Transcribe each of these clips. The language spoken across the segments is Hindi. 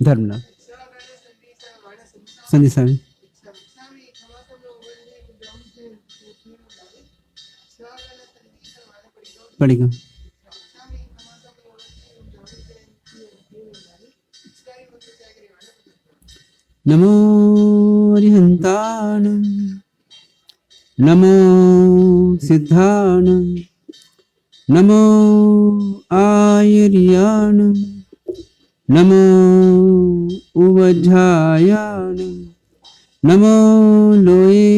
धर्म लाभ संदेशा में पड़ेगा। नमो अरिहंताणं नमो सिद्धाणं नमो आयर्याणं नमो उवज्झायाणं नमो लोये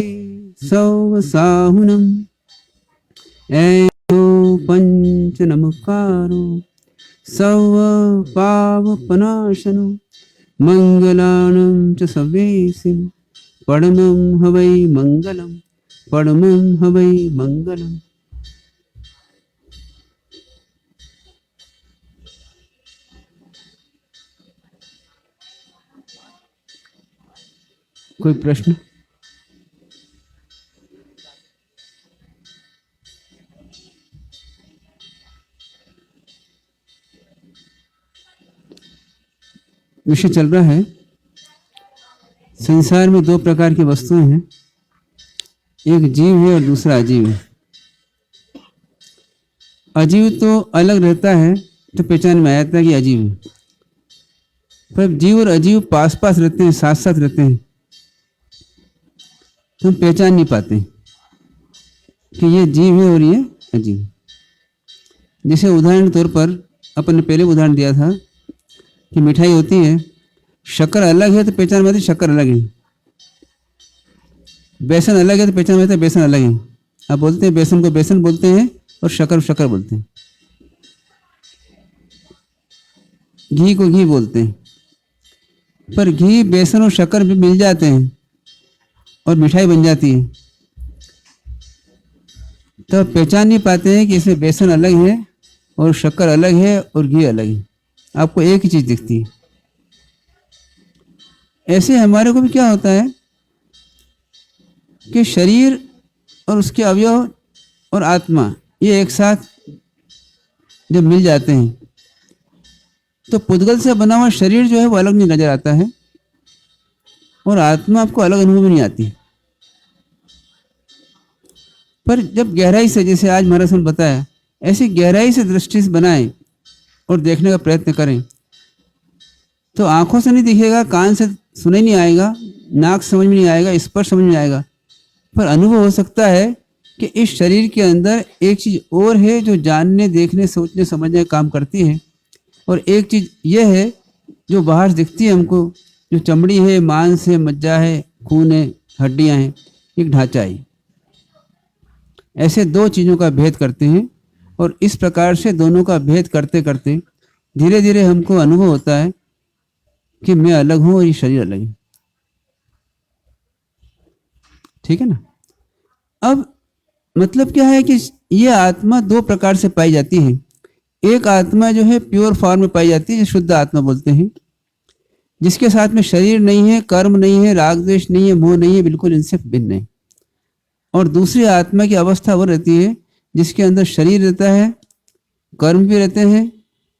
सौवसाहुनं ऐो पंच नमकारो सौव पावपनाशनो मंगलानं च सवेसिं परमं हवै मंगलम परमं हवै मंगलम। कोई प्रश्न? विषय चल रहा है, संसार में दो प्रकार की वस्तुएं हैं, एक जीव है और दूसरा अजीव है। अजीव तो अलग रहता है तो पहचान में आ जाता है कि अजीव है, पर जीव और अजीव पास पास रहते हैं, साथ साथ रहते हैं, तो हम पहचान नहीं पाते कि ये जीव है और ये अजीव। जैसे उदाहरण तौर पर अपन ने पहले उदाहरण दिया था कि मिठाई होती है, शक्कर अलग है तो पहचान में आती है शक्कर अलग है, बेसन अलग है तो पहचान में आता है बेसन अलग है। आप बोलते हैं बेसन को बेसन बोलते हैं और शक्कर शक्कर बोलते हैं, घी को घी बोलते हैं, पर घी बेसन और शक्कर भी मिल जाते हैं और मिठाई बन जाती है, तो पहचान नहीं पाते हैं कि इसमें बेसन अलग है और शक्कर अलग है और घी अलग है, आपको एक ही चीज दिखती है। ऐसे हमारे को भी क्या होता है कि शरीर और उसके अवयव और आत्मा ये एक साथ जब मिल जाते हैं तो पुद्गल से बना हुआ शरीर जो है वो अलग नहीं नजर आता है और आत्मा आपको अलग अनुभव नहीं आती। पर जब गहराई से, जैसे आज महाराज ने बताया, ऐसी गहराई से दृष्टि से बनाएं और देखने का प्रयत्न करें तो आंखों से नहीं दिखेगा, कान से सुने नहीं आएगा, नाक समझ में नहीं आएगा, स्पर्श समझ में आएगा, पर अनुभव हो सकता है कि इस शरीर के अंदर एक चीज और है जो जानने, देखने, सोचने, समझने का काम करती है, और एक चीज यह है जो बाहर दिखती है हमको, जो चमड़ी है, मांस है, मज्जा है, खून है, हड्डियां हैं, एक ढांचा है। ऐसे दो चीजों का भेद करते हैं और इस प्रकार से दोनों का भेद करते करते धीरे धीरे हमको अनुभव होता है कि मैं अलग हूं और ये शरीर अलग है। ठीक है ना? अब मतलब क्या है कि ये आत्मा दो प्रकार से पाई जाती है। एक आत्मा जो है प्योर फॉर्म में पाई जाती है, शुद्ध आत्मा बोलते हैं, जिसके साथ में शरीर नहीं है, कर्म नहीं है, राग द्वेष नहीं है, मोह नहीं है, बिल्कुल इनसे भिन्न है। और दूसरी आत्मा की अवस्था वो रहती है जिसके अंदर शरीर रहता है, कर्म भी रहते हैं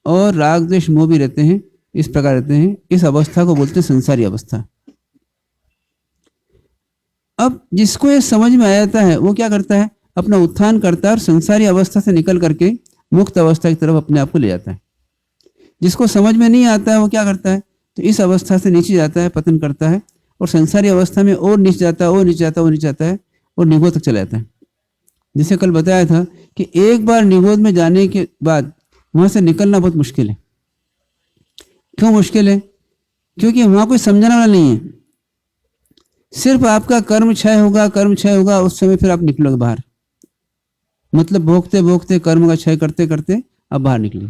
और राग द्वेष मोह भी रहते हैं, इस प्रकार रहते हैं। इस अवस्था को बोलते हैं संसारी अवस्था। अब जिसको ये समझ में आ जाता है वो क्या करता है, अपना उत्थान करता है और संसारी अवस्था से निकल करके मुक्त अवस्था की तरफ अपने आप को ले जाता है। जिसको समझ में नहीं आता है वो क्या करता है, तो इस अवस्था से नीचे जाता है, पतन करता है और संसारी अवस्था में और नीचे जाता है, और नीचे जाता है, और नीचे जाता है और निगोद तक चला जाता है। जैसे कल बताया था कि एक बार निगोद में जाने के बाद वहां से निकलना बहुत मुश्किल है। क्यों मुश्किल है? क्योंकि वहां कोई समझने वाला नहीं है। सिर्फ आपका कर्म क्षय होगा, कर्म क्षय होगा, उस समय फिर आप निकलोगे बाहर। मतलब भोगते भोगते कर्म का क्षय करते करते आप बाहर निकलिए।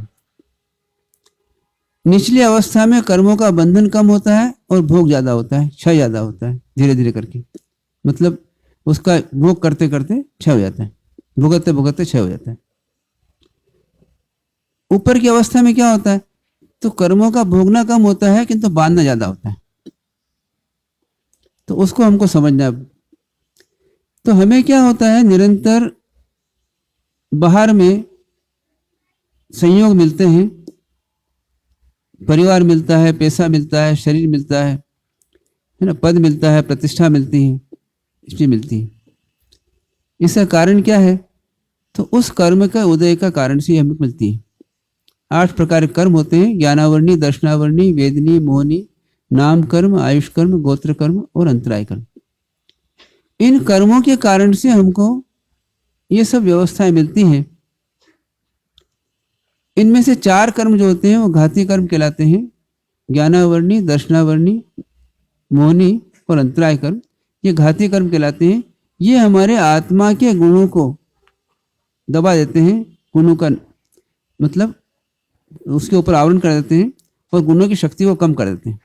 निचली अवस्था में कर्मों का बंधन कम होता है और भोग ज्यादा होता है, क्षय ज्यादा होता है, धीरे धीरे करके। मतलब उसका भोग करते करते क्षय हो जाता है, भुगतते भुगतते क्षय हो जाता है। ऊपर की अवस्था में क्या होता है, तो कर्मों का भोगना कम होता है किंतु बांधना ज्यादा होता है। तो उसको हमको समझना है। तो हमें क्या होता है, निरंतर बाहर में संयोग मिलते हैं परिवार मिलता है, पैसा मिलता है, शरीर मिलता है ना, पद मिलता है, प्रतिष्ठा मिलती है, इसलिए मिलती है। इसका कारण क्या है? तो उस कर्म का उदय का कारण से हमें मिलती है। 8 प्रकार के कर्म होते हैं, ज्ञानावरणी, दर्शनावरणी, वेदनी, मोहनी, नाम कर्म, आयुष कर्म, गोत्र कर्म और अंतराय कर्म। इन कर्मों के कारण से हमको ये सब व्यवस्थाएं मिलती हैं। इनमें से 4 कर्म जो होते हैं वो घाती कर्म कहलाते हैं, ज्ञानावरणी, दर्शनावरणी, मोहनी और अंतराय कर्म। ये घाती कर्म कहलाते हैं। ये हमारे आत्मा के गुणों को दबा देते हैं, गुणों का मतलब उसके ऊपर आवरण कर देते हैं और गुणों की शक्ति को कम कर देते हैं।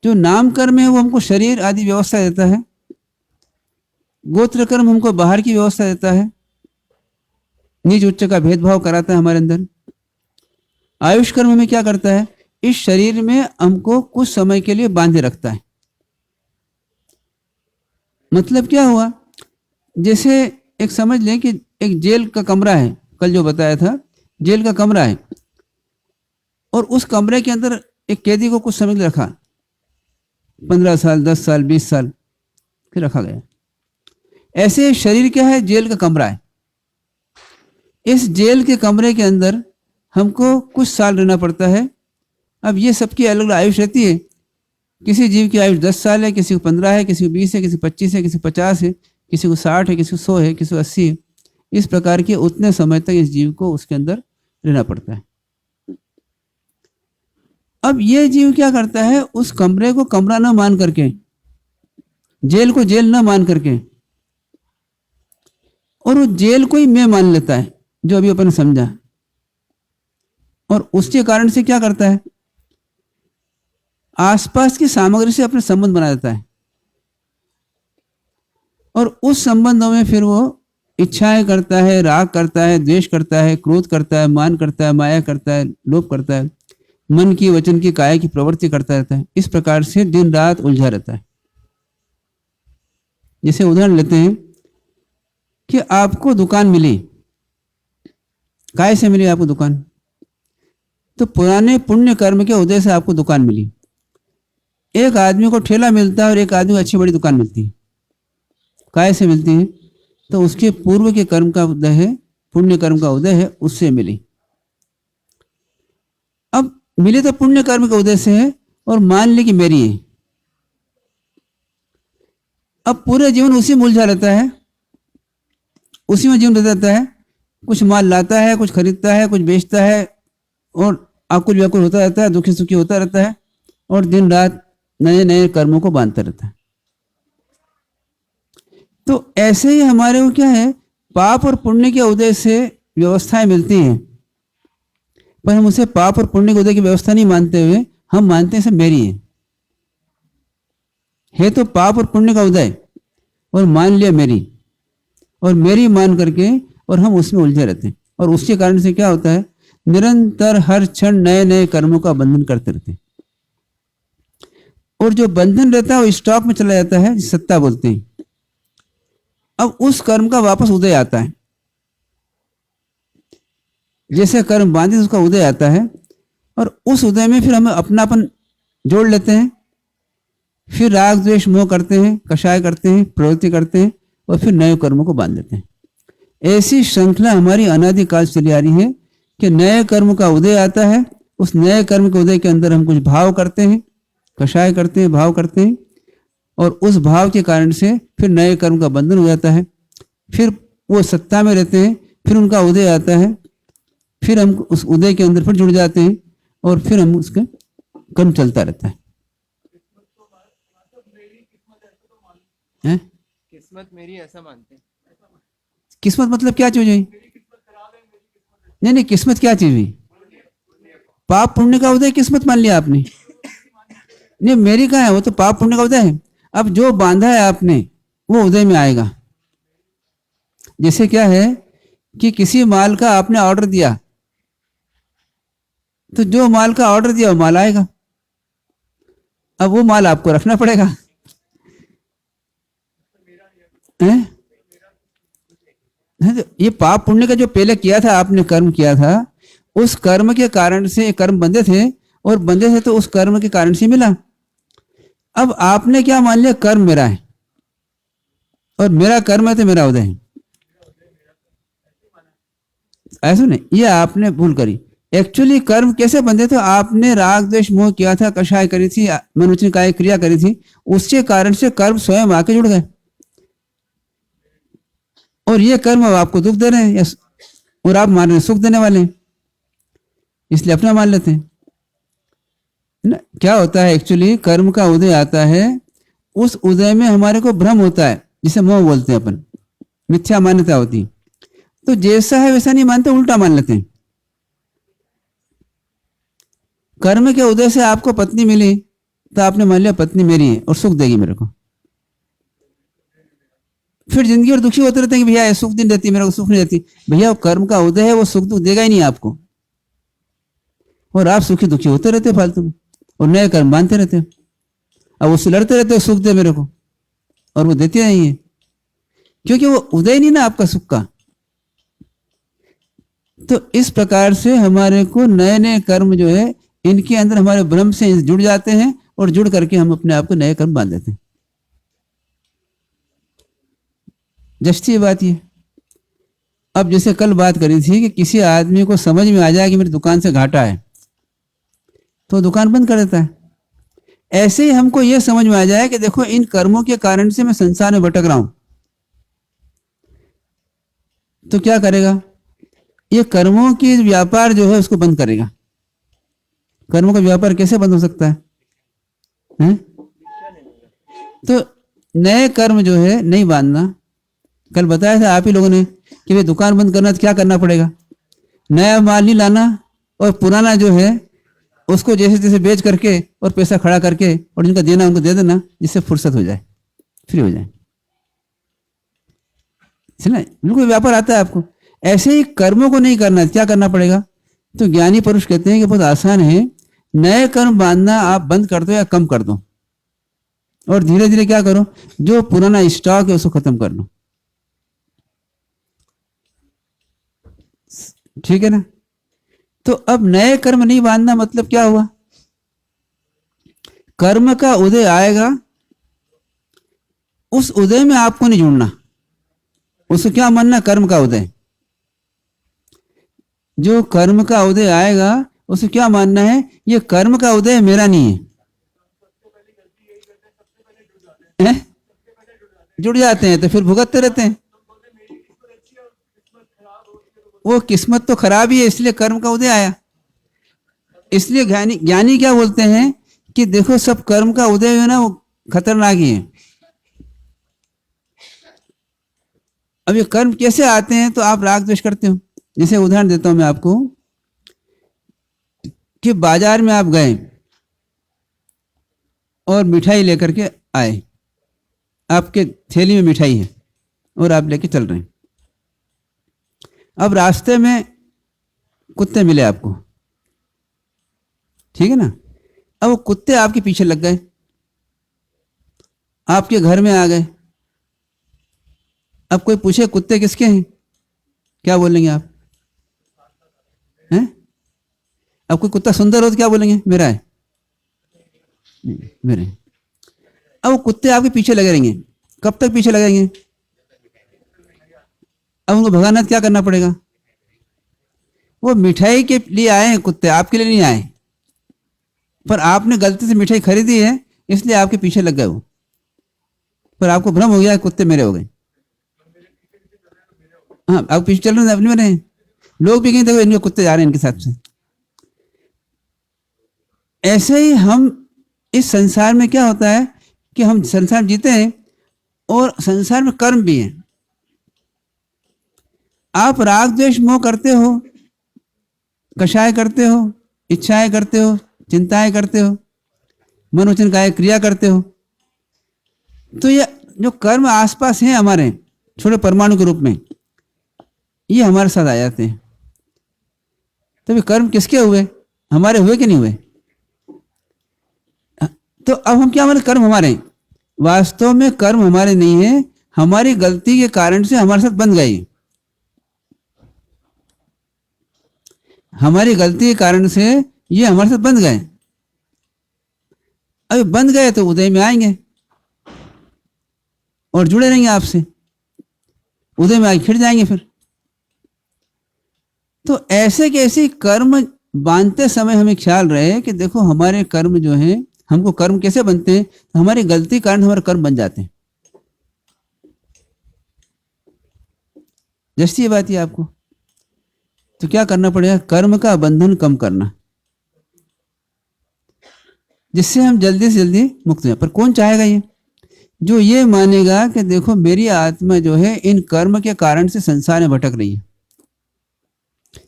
जो नाम कर्म है वो हमको शरीर आदि व्यवस्था देता है। गोत्र कर्म हमको बाहर की व्यवस्था देता है, नीच उच्च का भेदभाव कराता है हमारे अंदर। आयुष कर्म में क्या करता है? इस शरीर में हमको कुछ समय के लिए बांधे रखता है। मतलब क्या हुआ? जैसे एक समझ लें कि एक जेल का कमरा है, कल जो बताया था, जेल का कमरा है और उस कमरे के अंदर एक कैदी को कुछ समय के लिए रखा, 15 साल, 10 साल, 20 साल फिर रखा गया। ऐसे शरीर क्या है? जेल का कमरा है। इस जेल के कमरे के अंदर हमको कुछ साल रहना पड़ता है। अब ये सबकी अलग अलग आयुष रहती है। किसी जीव की आयुष 10 साल है, किसी को 15 है, किसी को 20 है, किसी को 25 है, किसी को 50 है, किसी को 60 है, किसी को 100 है, किसी को 80 है। इस प्रकार के उतने समय तक इस जीव को उसके अंदर रहना पड़ता है। अब ये जीव क्या करता है? उस कमरे को कमरा न मान करके, जेल को जेल न मान करके, और वो जेल को ही मैं मान लेता है, जो अभी अपन समझा। और उसके कारण से क्या करता है? आसपास की सामग्री से अपने संबंध बना देता है और उस संबंधों में फिर वो इच्छाएं करता है, राग करता है, द्वेष करता है, क्रोध करता है, मान करता है, माया करता है, लोभ करता है, मन की, वचन की, काया की प्रवृत्ति करता रहता है। इस प्रकार से दिन रात उलझा रहता है। जैसे उदाहरण लेते हैं कि आपको दुकान मिली, काय से मिली आपको दुकान? तो पुराने पुण्य कर्म के उदय से आपको दुकान मिली। एक आदमी को ठेला मिलता है और एक आदमी को अच्छी बड़ी दुकान मिलती है। काय से मिलती है? तो उसके पूर्व के कर्म का उदय है, पुण्य कर्म का उदय है, उससे मिली। अब मिले तो पुण्य कर्म के उदय से है और मान ली कि मेरी है। अब पूरे जीवन उसी में उलझा रहता है, उसी में जीवन रहता है। कुछ माल लाता है, कुछ खरीदता है, कुछ बेचता है और आकुल व्याकुल होता रहता है, दुखी सुखी होता रहता है और दिन रात नए नए कर्मों को बांधता रहता है। तो ऐसे ही हमारे को क्या है? पाप और पुण्य के उदय से व्यवस्थाएं मिलती हैं, पर हम उसे पाप और पुण्य के उदय की व्यवस्था नहीं मानते हुए हम मानते हैं सब मेरी है तो पाप और पुण्य का उदय और मान लिया मेरी, और मेरी मान करके और हम उसमें उलझे रहते हैं। और उसके कारण से क्या होता है? निरंतर हर क्षण नए नए कर्मों का बंधन करते रहते हैं और जो बंधन रहता है वो स्टॉक में चला जाता है, सत्ता बोलते हैं। अब उस कर्म का वापस उदय आता है। जैसे कर्म बांधे उसका उदय आता है और उस उदय में फिर हम अपनापन जोड़ लेते हैं, फिर राग द्वेष मोह करते हैं, कषाय करते हैं, प्रवृत्ति करते हैं और फिर नए कर्मों को बांध देते हैं। ऐसी श्रृंखला हमारी अनादिकाल से चली आ रही है कि नए कर्म का उदय आता है, उस नए कर्म के उदय के अंदर हम कुछ भाव करते हैं, कषाय करते हैं, भाव करते हैं और उस भाव के कारण से फिर नए कर्म का बंधन हो जाता है। फिर वो सत्ता में रहते हैं, फिर उनका उदय आता है, फिर हम उस उदय के अंदर फिर जुड़ जाते हैं और फिर हम उसका कर्म चलता रहता है। किस्मत मेरी ऐसा मानते हैं। किस्मत मतलब क्या चीज हुई? नहीं, किस्मत क्या चीज हुई? पाप पुण्य का उदय किस्मत मान लिया आपने? नहीं, मेरी कहाँ है? वो तो पाप पुण्य का उदय है। अब जो बांधा है आपने वो उदय में आएगा। जैसे क्या है कि किसी माल का आपने ऑर्डर दिया, तो जो माल का ऑर्डर दिया वो माल आएगा। अब वो माल आपको रखना पड़ेगा। ये पाप पुण्य का जो पहले किया था आपने, कर्म किया था, उस कर्म के कारण से ये कर्म बंधे थे, और बंधे थे तो उस कर्म के कारण से मिला। अब आपने क्या मान लिया, कर्म मेरा है और मेरा कर्म है तो मेरा उदय है। ऐसा नहीं, ये आपने भूल करी। एक्चुअली कर्म कैसे बंधे थे, आपने राग द्वेष मोह किया था, कषाय करी थी, मनोचिन काय क्रिया करी थी, उसके कारण से कर्म स्वयं आके जुड़ गए, और ये कर्म अब आपको दुख दे रहे हैं, और आप मान रहे हैं सुख देने वाले हैं, इसलिए अपना मान लेते हैं ना। क्या होता है एक्चुअली, कर्म का उदय आता है, उस उदय में हमारे को भ्रम होता है, जिसे मोह बोलते हैं अपन, मिथ्या मान्यता होती, तो जैसा है वैसा नहीं मानते, उल्टा मान लेते हैं। कर्म के उदय से आपको पत्नी मिली तो आपने मान लिया पत्नी मेरी है और सुख देगी मेरे को, फिर जिंदगी और दुखी होते रहते हैं कि भैया सुख नहीं देती, मेरे को सुख नहीं देती। भैया वो कर्म का उदय है, वो सुख दुख देगा ही नहीं आपको, और आप सुखी दुखी होते रहते फालतू में, और नए कर्म बांधते रहते हो। अब उससे लड़ते रहते हो, सुख दे मेरे को, और वो देती नहीं है, क्योंकि वो उदय नहीं ना आपका सुख का। तो इस प्रकार से हमारे को नए नए कर्म जो है, इनके अंदर हमारे भ्रम से जुड़ जाते हैं, और जुड़ करके हम अपने आप को नए कर्म बांध देते हैं। जस्ती बात ये। अब जैसे कल बात करी थी कि किसी आदमी को समझ में आ जाए कि मेरी दुकान से घाटा है, तो दुकान बंद कर देता है। ऐसे ही हमको यह समझ में आ जाए कि देखो इन कर्मों के कारण से मैं संसार में भटक रहा हूं, तो क्या करेगा, ये कर्मों की व्यापार जो है उसको बंद करेगा। कर्मों का व्यापार कैसे बंद हो सकता है? तो नए कर्म जो है नहीं बांधना। कल बताया था आप ही लोगों ने कि भाई दुकान बंद करना तो क्या करना पड़ेगा, नया माल नहीं लाना, और पुराना जो है उसको जैसे जैसे बेच करके और पैसा खड़ा करके और जिनका देना उनको दे देना, जिससे फुर्सत हो जाए, फ्री हो जाए। सुना, बिल्कुल व्यापार आता है आपको। ऐसे ही कर्मों को नहीं करना, क्या करना पड़ेगा? तो ज्ञानी पुरुष कहते हैं कि बहुत आसान है, नए कर्म बांधना आप बंद कर दो या कम कर दो, और धीरे धीरे क्या करो, जो पुराना स्टॉक है उसको खत्म कर लो। ठीक है ना? तो अब नए कर्म नहीं बांधना मतलब क्या हुआ, कर्म का उदय आएगा, उस उदय में आपको नहीं जुड़ना। उसको क्या मानना, कर्म का उदय, जो कर्म का उदय आएगा उसे क्या मानना है, ये कर्म का उदय मेरा नहीं है? जुड़ जाते हैं तो फिर भुगतते रहते हैं। वो किस्मत तो खराब ही है, इसलिए कर्म का उदय आया। इसलिए ज्ञानी क्या बोलते हैं कि देखो सब कर्म का उदय है ना, वो खतरनाक ही है। अब ये कर्म कैसे आते हैं, तो आप राग द्वेष करते हो। जैसे उदाहरण देता हूं मैं आपको कि बाजार में आप गए और मिठाई लेकर के आए, आपके थैली में मिठाई है और आप लेके चल रहे हैं। अब रास्ते में कुत्ते मिले आपको, ठीक है ना? अब वो कुत्ते आपके पीछे लग गए, आपके घर में आ गए। अब कोई पूछे कुत्ते किसके हैं, क्या बोलेंगे आप? हैं? अब कोई कुत्ता सुंदर हो तो क्या बोलेंगे, मेरा है, मेरे। अब वो कुत्ते आपके पीछे लगे रहेंगे, कब तक पीछे लगेंगे? अब उनको भगाना क्या करना पड़ेगा? वो मिठाई के लिए आए हैं कुत्ते, आपके लिए नहीं आए, पर आपने गलती से मिठाई खरीदी है इसलिए आपके पीछे लग गए वो, पर आपको भ्रम हो गया कुत्ते मेरे हो गए। हाँ, आप पीछे चल रहे हैं, अपने में रहे, लोग भी कहीं देखो इनके कुत्ते जा रहे हैं इनके साथ से। ऐसे ही हम इस संसार में क्या होता है कि हम संसार जीते हैं और संसार में कर्म भी है। आप राग द्वेष मोह करते हो, कषाय करते हो, इच्छाएं करते हो, चिंताएं करते हो, मनोवचन काय क्रिया करते हो, तो ये जो कर्म आसपास हैं हमारे छोटे परमाणु के रूप में, ये हमारे साथ आ जाते हैं। तो ये कर्म किसके हुए, हमारे हुए कि नहीं हुए? तो अब हम क्या, हमारे कर्म हमारे हैं? वास्तव में कर्म हमारे नहीं है, हमारी गलती के कारण से हमारे साथ बन गए। हमारी गलती के कारण से ये हमारे साथ बंध गए। अभी बंध गए तो उदय में आएंगे और जुड़े रहेंगे आपसे, उदय में आके खिड़ जाएंगे फिर। तो ऐसे के ऐसे कर्म बांधते समय हमें ख्याल रहे कि देखो हमारे कर्म जो है, हमको कर्म कैसे बनते हैं, तो हमारी गलती के कारण हमारे कर्म बन जाते हैं। जैसी ये बात है आपको, तो क्या करना पड़ेगा, कर्म का बंधन कम करना, जिससे हम जल्दी से जल्दी मुक्त हो जाए। पर कौन चाहेगा ये, जो ये मानेगा कि देखो मेरी आत्मा जो है इन कर्म के कारण से संसार में भटक रही है।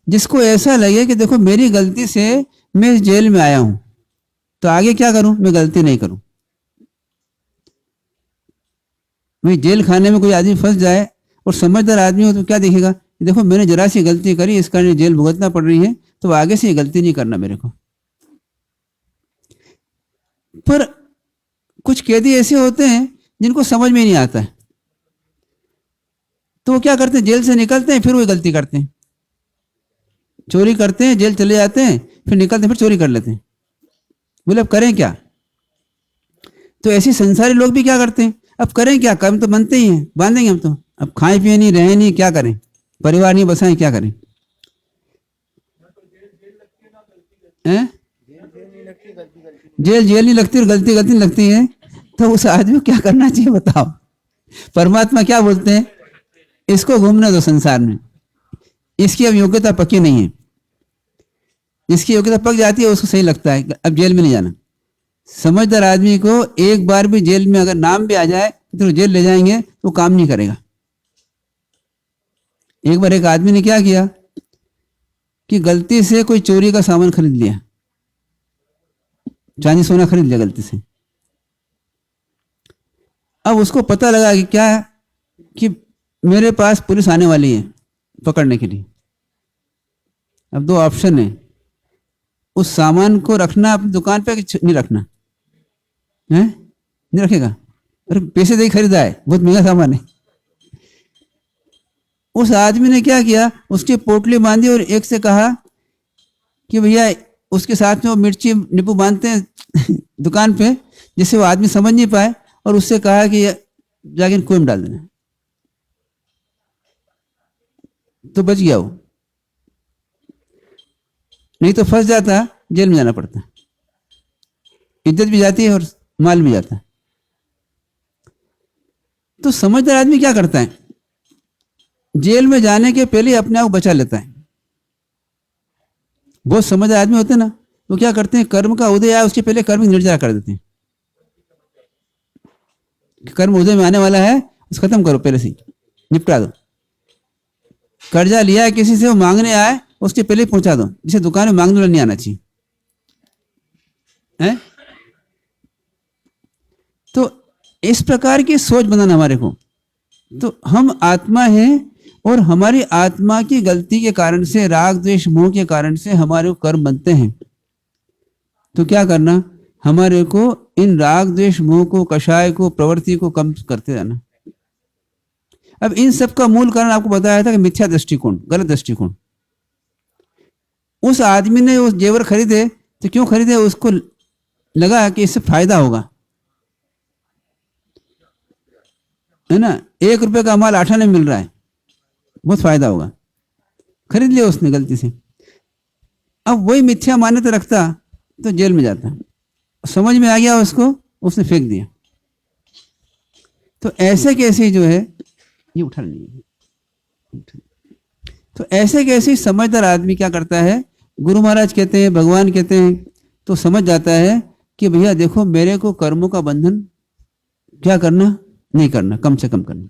जिसको ऐसा लगे कि देखो मेरी गलती से मैं इस जेल में आया हूं, तो आगे क्या करूं, मैं गलती नहीं करूं। भाई जेल खाने में कोई आदमी फंस जाए और समझदार आदमी हो तो क्या देखेगा, देखो मैंने जरा सी गलती करी, इस कारण जेल भुगतना पड़ रही है, तो आगे से ये गलती नहीं करना मेरे को। पर कुछ कैदी ऐसे होते हैं जिनको समझ में नहीं आता है, तो वो क्या करते हैं, जेल से निकलते हैं फिर वही गलती करते हैं, चोरी करते हैं, जेल चले जाते हैं, फिर निकलते हैं फिर चोरी कर लेते हैं। बोले अब करें क्या। तो ऐसे संसारी लोग भी क्या करते हैं, अब करें क्या, कर्म तो बनते ही हैं, बांधेंगे हम तो, अब खाए पिए नहीं, रहे नहीं, क्या करें, परिवार नहीं बसाएं, क्या करें। हैं? जेल जेल नहीं लगती और गलती गलती नहीं लगती है, तो उस आदमी को क्या करना चाहिए बताओ। परमात्मा क्या बोलते हैं, इसको घूमने दो संसार में, इसकी अब योग्यता पक्की नहीं है। जिसकी योग्यता पक जाती है उसको सही लगता है अब जेल में नहीं जाना। समझदार आदमी को एक बार भी जेल में अगर नाम भी आ जाए तो जेल ले जाएंगे तो काम नहीं करेगा। एक बार एक आदमी ने क्या किया कि गलती से कोई चोरी का सामान खरीद लिया, चांदी सोना खरीद लिया गलती से। अब उसको पता लगा कि क्या है कि मेरे पास पुलिस आने वाली है पकड़ने के लिए। अब दो ऑप्शन है, उस सामान को रखना अपनी दुकान पे कि नहीं रखना है, नहीं रखेगा, अरे पैसे दे खरीदा है, बहुत महंगा सामान है। उस आदमी ने क्या किया, उसकी पोटली बांधी और एक से कहा कि भैया, उसके साथ में वो मिर्ची नींबू बांधते हैं दुकान पे, जिससे वो आदमी समझ नहीं पाए, और उससे कहा कि जाके कुएं में डाल देना, तो बच गया वो, नहीं तो फंस जाता, जेल में जाना पड़ता, इज्जत भी जाती है और माल भी जाता है। तो समझदार आदमी क्या करता है, जेल में जाने के पहले अपने आप को बचा लेता है। बहुत समझदार आदमी होते हैं ना, वो क्या करते हैं, कर्म का उदय आया उसके पहले कर्म निर्जरा कर देते हैं। कर्म उदय में आने वाला है, उसको खत्म करो, पहले से निपटा दो। कर्जा लिया है किसी से, वो मांगने आए उसके पहले पहुंचा दो, जिसे दुकान में मांगने वाला नहीं आना चाहिए है? तो इस प्रकार की सोच बनाना हमारे को। तो हम आत्मा हैं और हमारी आत्मा की गलती के कारण से, राग द्वेष मोह के कारण से हमारे को कर्म बनते हैं। तो क्या करना, हमारे को इन राग द्वेष मोह को, कषाय को, प्रवृत्ति को कम करते रहना। अब इन सब का मूल कारण आपको बताया था कि मिथ्या दृष्टिकोण, गलत दृष्टिकोण। उस आदमी ने उस जेवर खरीदे तो क्यों खरीदे, उसको लगा कि इससे फायदा होगा, है ना, 1 रुपए का माल 8 आने में मिल रहा है, बहुत फायदा होगा, खरीद लिया उसने गलती से। अब वही मिथ्या मान्यता रखता तो जेल में जाता, समझ में आ गया उसको, उसने फेंक दिया। तो ऐसे कैसे जो है, ये उठा नहीं है, तो ऐसे कैसे समझदार आदमी क्या करता है, गुरु महाराज कहते हैं, भगवान कहते हैं, तो समझ जाता है कि भैया देखो मेरे को कर्मों का बंधन क्या करना, नहीं करना, कम से कम करना।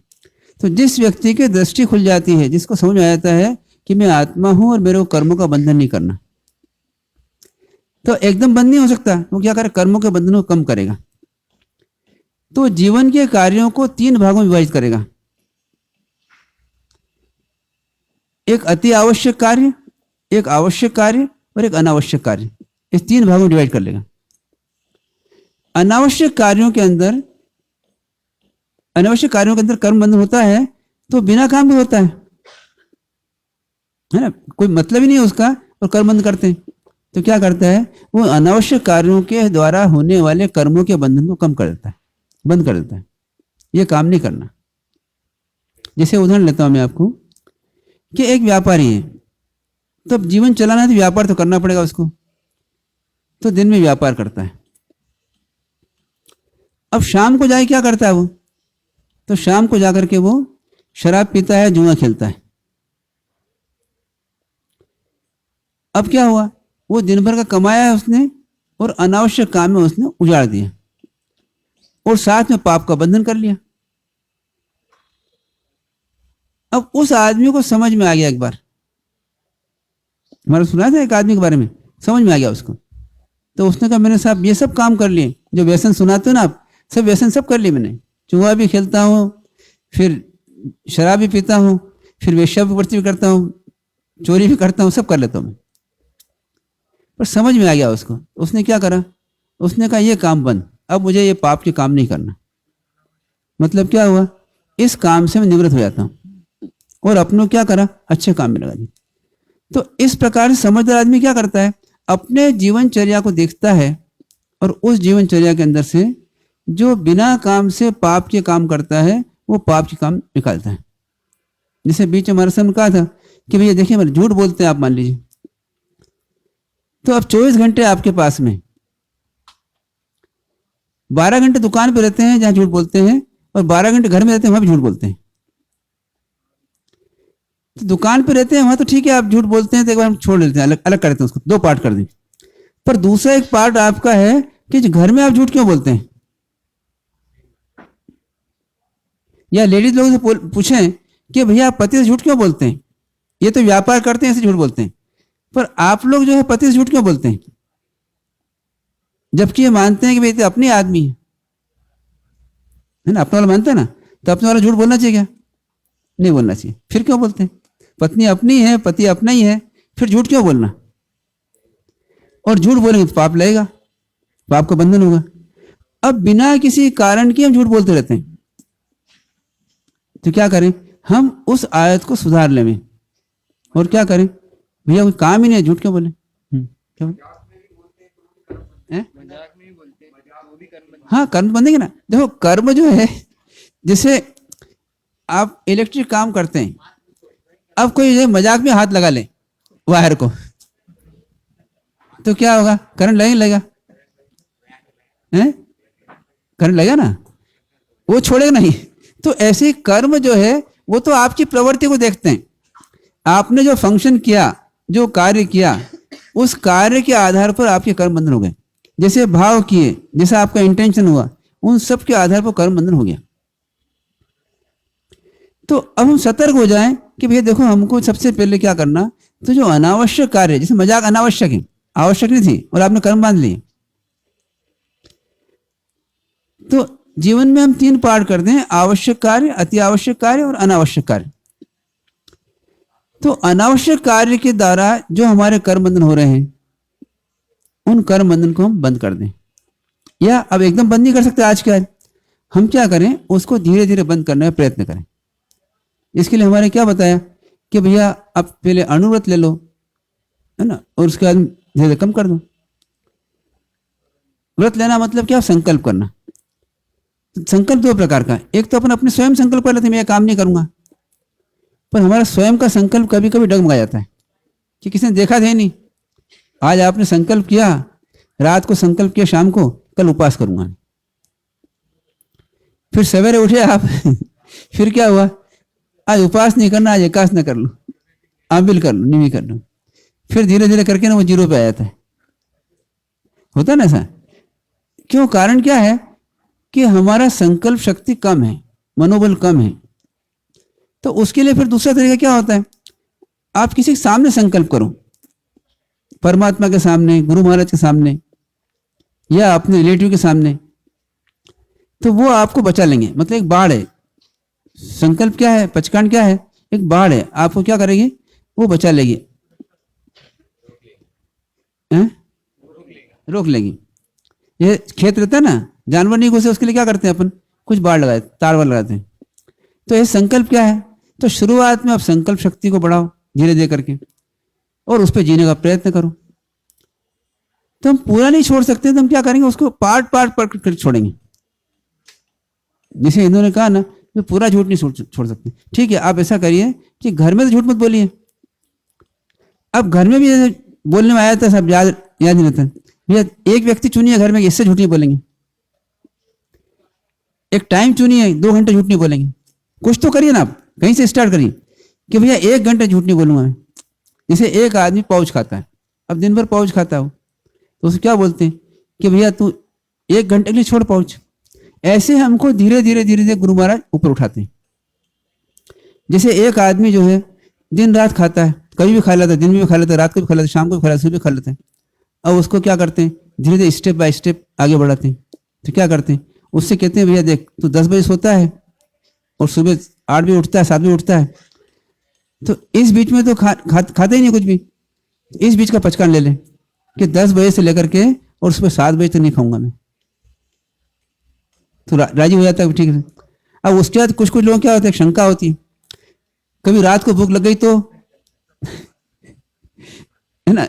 तो जिस व्यक्ति की दृष्टि खुल जाती है, जिसको समझ में आ जाता है कि मैं आत्मा हूं और मेरे को कर्मों का बंधन नहीं करना, तो एकदम बंद नहीं हो सकता, वो क्या करे, कर्मों के बंधन को कम करेगा। तो जीवन के कार्यों को 3 भागों में विभाजित करेगा, एक अति आवश्यक कार्य, एक आवश्यक कार्य और एक अनावश्यक कार्य। इस 3 भागों में डिवाइड कर लेगा। अनावश्यक कार्यों के अंदर, अनावश्यक कार्यों के अंदर कर्म बंधन होता है, तो बिना काम भी होता है ना, कोई मतलब ही नहीं है उसका, और कर्म बंध करते हैं। तो क्या करता है, वो अनावश्यक कार्यों के द्वारा होने वाले कर्मों के बंधन को कम कर देता है, बंद कर देता है। ये काम नहीं करना। जैसे उदाहरण लेता हूं मैं आपको कि एक व्यापारी है, तो अब जीवन चलाना है तो व्यापार तो करना पड़ेगा उसको, तो दिन में व्यापार करता है। अब शाम को जाके क्या करता है वो, तो शाम को जाकर के वो शराब पीता है, जुआ खेलता है। अब क्या हुआ, वो दिन भर का कमाया है उसने और अनावश्यक काम में उसने उजाड़ दिया और साथ में पाप का बंधन कर लिया। अब उस आदमी को समझ में आ गया, एक बार हमारा सुना था एक आदमी के बारे में, समझ में आ गया उसको। तो उसने कहा मैंने साहब ये सब काम कर लिए, जो व्यसन सुनाते हो ना आप, सब व्यसन सब कर लिए मैंने। जुआ भी खेलता हूँ, फिर शराब भी पीता हूँ, फिर वेश्यावृत्ति भी करता हूँ, चोरी भी करता हूँ, सब कर लेता हूँ मैं। पर समझ में आ गया उसको। उसने क्या करा, उसने कहा ये काम बंद, अब मुझे ये पाप के काम नहीं करना। मतलब क्या हुआ, इस काम से मैं निवृत्त हो जाता हूँ और अपनों क्या करा, अच्छे काम में लगा दिया। तो इस प्रकार से समझदार आदमी क्या करता है, अपने जीवनचर्या को देखता है और उस जीवनचर्या के अंदर से जो बिना काम से पाप के काम करता है वो पाप के काम निकालता है। जैसे बीच में हमारे सामने कहा था कि भैया देखिए मेरे झूठ बोलते हैं आप, मान लीजिए, तो अब 24 घंटे आपके पास में 12 घंटे दुकान पे रहते हैं जहां झूठ बोलते हैं, और 12 घंटे घर में रहते हैं वहां भी झूठ बोलते हैं। तो दुकान पे रहते हैं वहां तो ठीक है, आप झूठ बोलते हैं तो एक बार हम छोड़ लेते हैं, अलग अलग कर देते हैं, उसको दो पार्ट कर दें। पर दूसरा एक पार्ट आपका है कि जो घर में आप झूठ क्यों बोलते हैं, या लेडीज लोगों से पूछें कि भैया आप पति से झूठ क्यों बोलते हैं, ये तो व्यापार करते हैं ऐसे झूठ बोलते हैं, पर आप लोग जो है पति से झूठ क्यों बोलते हैं, जबकि ये मानते हैं कि भाई तो अपने आदमी है ना, अपना वाला मानते हैं ना, तो अपने वाला झूठ बोलना चाहिए क्या, नहीं बोलना चाहिए, फिर क्यों बोलते हैं। पत्नी अपनी है, पति अपना ही है, फिर झूठ क्यों बोलना। और झूठ बोलेंगे तो पाप लगेगा, पाप का बंधन होगा। अब बिना किसी कारण के हम झूठ बोलते रहते हैं, तो क्या करें, हम उस आयत को सुधार लें और क्या करें, भैया कोई काम ही नहीं है, झूठ क्यों बोले, क्या बोले? मजाक में भी बोलते हैं, वो भी कर्म बंधन। हाँ कर्म बंधेंगे ना। देखो कर्म जो है, जैसे आप इलेक्ट्रिक काम करते हैं, अब कोई मजाक में हाथ लगा ले वायर को, तो क्या होगा, करंट लगेगा, हैं, करंट लगेगा ना, वो छोड़ेगा नहीं। तो ऐसे कर्म जो है वो तो आपकी प्रवृत्ति को देखते हैं, आपने जो फंक्शन किया, जो कार्य किया, उस कार्य के आधार पर आपके कर्म बंधन हो गए। जैसे भाव किए, जैसा आपका इंटेंशन हुआ, उन सब के आधार पर कर्म बंधन हो गया। तो अब हम सतर्क हो जाएं कि भैया देखो हमको सबसे पहले क्या करना, तो जो अनावश्यक कार्य, जैसे मजाक अनावश्यक है, आवश्यक नहीं थी और आपने कर्म बांध लिए, तो जीवन में हम 3 पार्ट कर दें, आवश्यक कार्य, अति आवश्यक कार्य और अनावश्यक कार्य। तो अनावश्यक कार्य के द्वारा जो हमारे कर्म बंधन हो रहे हैं, उन कर्म बंधन को हम बंद कर दें, या अब एकदम बंद नहीं कर सकते आज के आज, हम क्या करें, उसको धीरे धीरे बंद करने का प्रयत्न करें। इसके लिए हमारे क्या बताया कि भैया आप पहले अनुव्रत ले लो, है ना, और उसके बाद धीरे धीरे कम कर दो। व्रत लेना मतलब क्या, संकल्प करना। संकल्प 2 प्रकार का, एक तो अपन अपने स्वयं संकल्प कर लेते हैं मैं ये काम नहीं करूंगा, पर हमारा स्वयं का संकल्प कभी कभी डगमगा जाता है कि किसी ने देखा था नहीं, आज आपने संकल्प किया, रात को संकल्प किया, शाम को कल उपवास करूंगा, फिर सवेरे उठे आप फिर क्या हुआ, आज उपवास नहीं करना, आज एकादश न कर लो, आबिल कर लो, निमी कर लो, फिर धीरे धीरे करके ना वो 0 पे आ जाता है। होता ना ऐसा, क्यों, कारण क्या है कि हमारा संकल्प शक्ति कम है, मनोबल कम है। तो उसके लिए फिर दूसरा तरीका क्या होता है, आप किसी के सामने संकल्प करो, परमात्मा के सामने, गुरु महाराज के सामने, या अपने रिलेटिव के सामने, तो वो आपको बचा लेंगे। मतलब एक बाढ़ है, संकल्प क्या है, पचकांड क्या है, एक बाढ़ है, आपको क्या करेगी, वो बचा लेगी, रोक लेगी। ये खेत रहता है ना, जानवर नहीं घुसे, उसके लिए क्या करते हैं अपन, कुछ बाढ़ लगाते, तार वार लगाते हैं। तो ये संकल्प क्या है, तो शुरुआत में आप संकल्प शक्ति को बढ़ाओ धीरे धीरे करके, और उस पर जीने का प्रयत्न करो। तो हम पूरा नहीं छोड़ सकते, तो हम क्या करेंगे, उसको पार्ट पार्ट पार्ट कर छोड़ेंगे। जैसे इन्होंने कहा ना, तो पूरा झूठ नहीं छोड़ सकते। ठीक है, आप ऐसा करिए कि घर में तो झूठ मत बोलिए। अब घर में भी बोलने में आया था, सब याद नहीं रहता। भैया एक व्यक्ति चुनिए घर में, इससे झूठ नहीं बोलेंगे। एक टाइम चुनिए, 2 घंटे झूठ नहीं बोलेंगे। कुछ तो करिए ना, आप कहीं से स्टार्ट करिए कि भैया 1 घंटे झूठ नहीं बोलूंगा मैं। जैसे एक आदमी पाउच खाता है, अब दिन भर पाउच खाता हो, तो उसे क्या बोलते हैं कि भैया तू 1 घंटे के लिए छोड़ पाउच। ऐसे हमको धीरे धीरे धीरे धीरे गुरु महाराज ऊपर उठाते हैं। जैसे एक आदमी जो है दिन रात खाता है, कभी भी खा लेता है, दिन में भी खा लेता है, रात को भी खा लेता है, शाम को भी खा लेता है, सुबह भी खा लेता है। अब उसको क्या करते हैं, धीरे धीरे स्टेप बाय स्टेप आगे बढ़ाते हैं। तो क्या करते हैं, उससे कहते हैं भैया देख, तू 10 बजे सोता है और सुबह 8 बजे उठता है, 7 बजे उठता है, तो इस बीच में तो खाते ही नहीं कुछ भी। इस बीच का पचकान ले ले कि 10 बजे से लेकर के और सुबह 7 बजे तक नहीं खाऊंगा मैं, तो राजी हो जाता है, ठीक है। अब उसके बाद कुछ कुछ लोगों क्या होता है, शंका होती है, कभी रात को भूख लग गई तो है ना,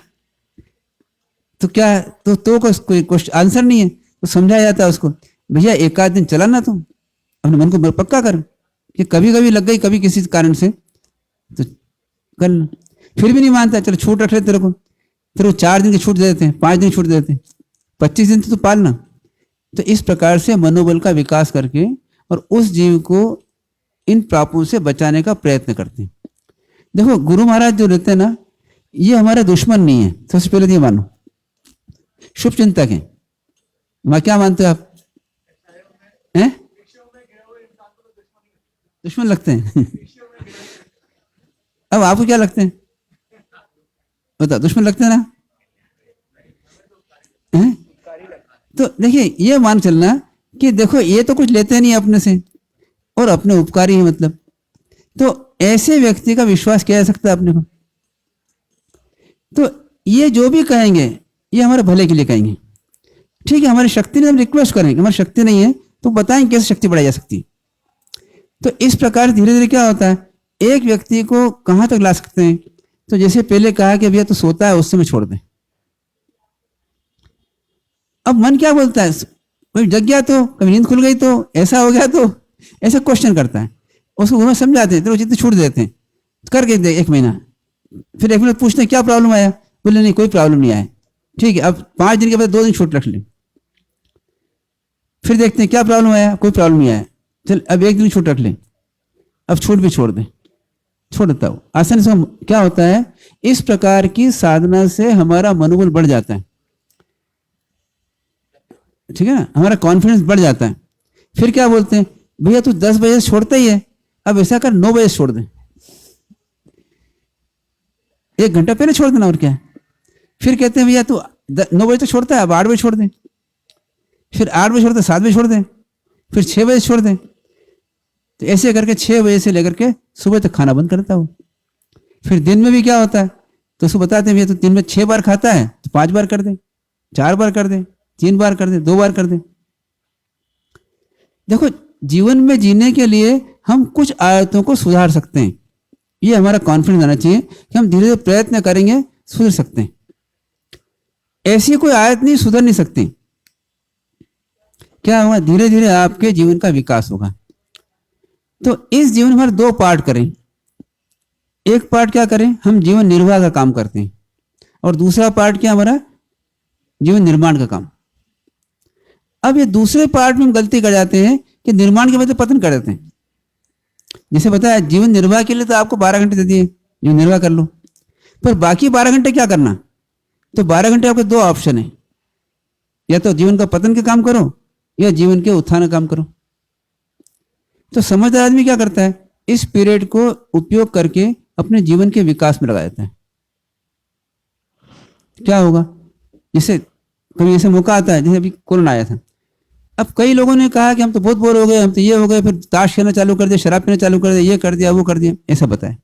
तो क्या तो कोई क्वेश्चन आंसर नहीं है, तो समझाया जाता है उसको, भैया 1 आध दिन चला ना, तुम अपने मन को पक्का कर कि कभी कभी लग गई, कभी किसी कारण से, तो कल फिर भी नहीं मानता, चलो छूट रख ले तेरे को 4 दिन की छूट दे देते हैं, 5 दिन की छूट दे देते हैं, 25 दिन तो पालना। तो इस प्रकार से मनोबल का विकास करके और उस जीव को इन पापों से बचाने का प्रयत्न करते हैं। देखो गुरु महाराज जो रहते हैं ना, ये हमारे दुश्मन नहीं है, सबसे पहले तो ये मानो, शुभ चिंतक है। मैं क्या मानते हो आप हैं? दुश्मन लगते हैं अब आपको क्या लगते हैं बताओ, दुश्मन लगते हैं ना हैं? तो देखिए ये मान चलना कि देखो ये तो कुछ लेते नहीं अपने से और अपने उपकारी है, मतलब तो ऐसे व्यक्ति का विश्वास किया जा सकता है अपने को। तो ये जो भी कहेंगे ये हमारे भले के लिए कहेंगे, ठीक है। हमारी शक्ति नहीं, हम रिक्वेस्ट करेंगे, हमारी शक्ति नहीं है तो बताएं कैसे शक्ति बढ़ाई जा सकती है। तो इस प्रकार धीरे धीरे क्या होता है, एक व्यक्ति को कहां तक ला सकते हैं। तो जैसे पहले कहा कि भैया तो सोता है, उस समय छोड़ दें। अब मन क्या बोलता है, कभी जग गया तो, कभी नींद खुल गई तो, ऐसा हो गया तो, ऐसा क्वेश्चन करता है। उसको हमें समझाते हैं, तो जितने छूट देते हैं, करके दे 1 महीना, फिर 1 महीना पूछते हैं क्या प्रॉब्लम आया, बोले नहीं कोई प्रॉब्लम नहीं आया, ठीक है। अब 5 दिन के बाद 2 दिन छूट रख लें, फिर देखते हैं क्या प्रॉब्लम आया, कोई प्रॉब्लम नहीं आया, चल अब 1 दिन छूट रख लें, अब छूट भी छोड़ दें, छोड़ देता हूँ आसानी से। क्या होता है, इस प्रकार की साधना से हमारा मनोबल बढ़ जाता है, ठीक है ना, हमारा कॉन्फिडेंस बढ़ जाता है। फिर क्या बोलते हैं, भैया तू 10 बजे से छोड़ता ही है, अब ऐसा कर 9 बजे से छोड़ दे, 1 घंटा पहले छोड़ देना और क्या है। फिर कहते हैं भैया तू 9 बजे तक छोड़ता है, अब 8 बजे छोड़ दे, फिर 8 बजे छोड़ दे, 7 बजे छोड़ दे, फिर 6 बजे छोड़ दे। तो ऐसे करके 6 बजे से लेकर के सुबह तक खाना बंद करता हो। फिर दिन में भी क्या होता है, तो उसको बताते हैं भैया तो दिन में 6 बार खाता है तो 5 बार कर दे, 4 बार कर दे, 3 बार कर दे, 2 बार कर दे। देखो जीवन में जीने के लिए हम कुछ आदतों को सुधार सकते हैं, ये हमारा कॉन्फिडेंस आना चाहिए कि हम धीरे धीरे प्रयत्न करेंगे, सुधर सकते हैं। ऐसी कोई आदत नहीं सुधर नहीं सकती। क्या होगा, धीरे धीरे आपके जीवन का विकास होगा। तो इस जीवन में हमारे 2 पार्ट करें। एक पार्ट क्या करें, हम जीवन निर्वाह का काम करते हैं, और दूसरा पार्ट क्या, हमारा जीवन निर्माण का काम। अब ये दूसरे पार्ट में हम गलती कर जाते हैं कि निर्माण के बदले पतन कर देते हैं। जैसे बताया जीवन निर्वाह के लिए तो आपको 12 घंटे दे दिए, जीवन निर्वाह कर लो, पर बाकी 12 घंटे क्या करना। तो 12 घंटे आपके 2 ऑप्शन है, या तो जीवन का पतन का काम करो या जीवन के उत्थान का काम करो। तो समझदार आदमी क्या करता है, इस पीरियड को उपयोग करके अपने जीवन के विकास में लगा देता है। क्या होगा, जैसे कभी ऐसे मौका आता है, जैसे अभी कोरोना आया था, अब कई लोगों ने कहा कि हम तो बहुत बोर हो गए, हम तो ये हो गए, फिर ताश खेलना चालू कर दिया, शराब पीना चालू कर दिया, ये कर दिया, वो कर दिया, ऐसा बताए।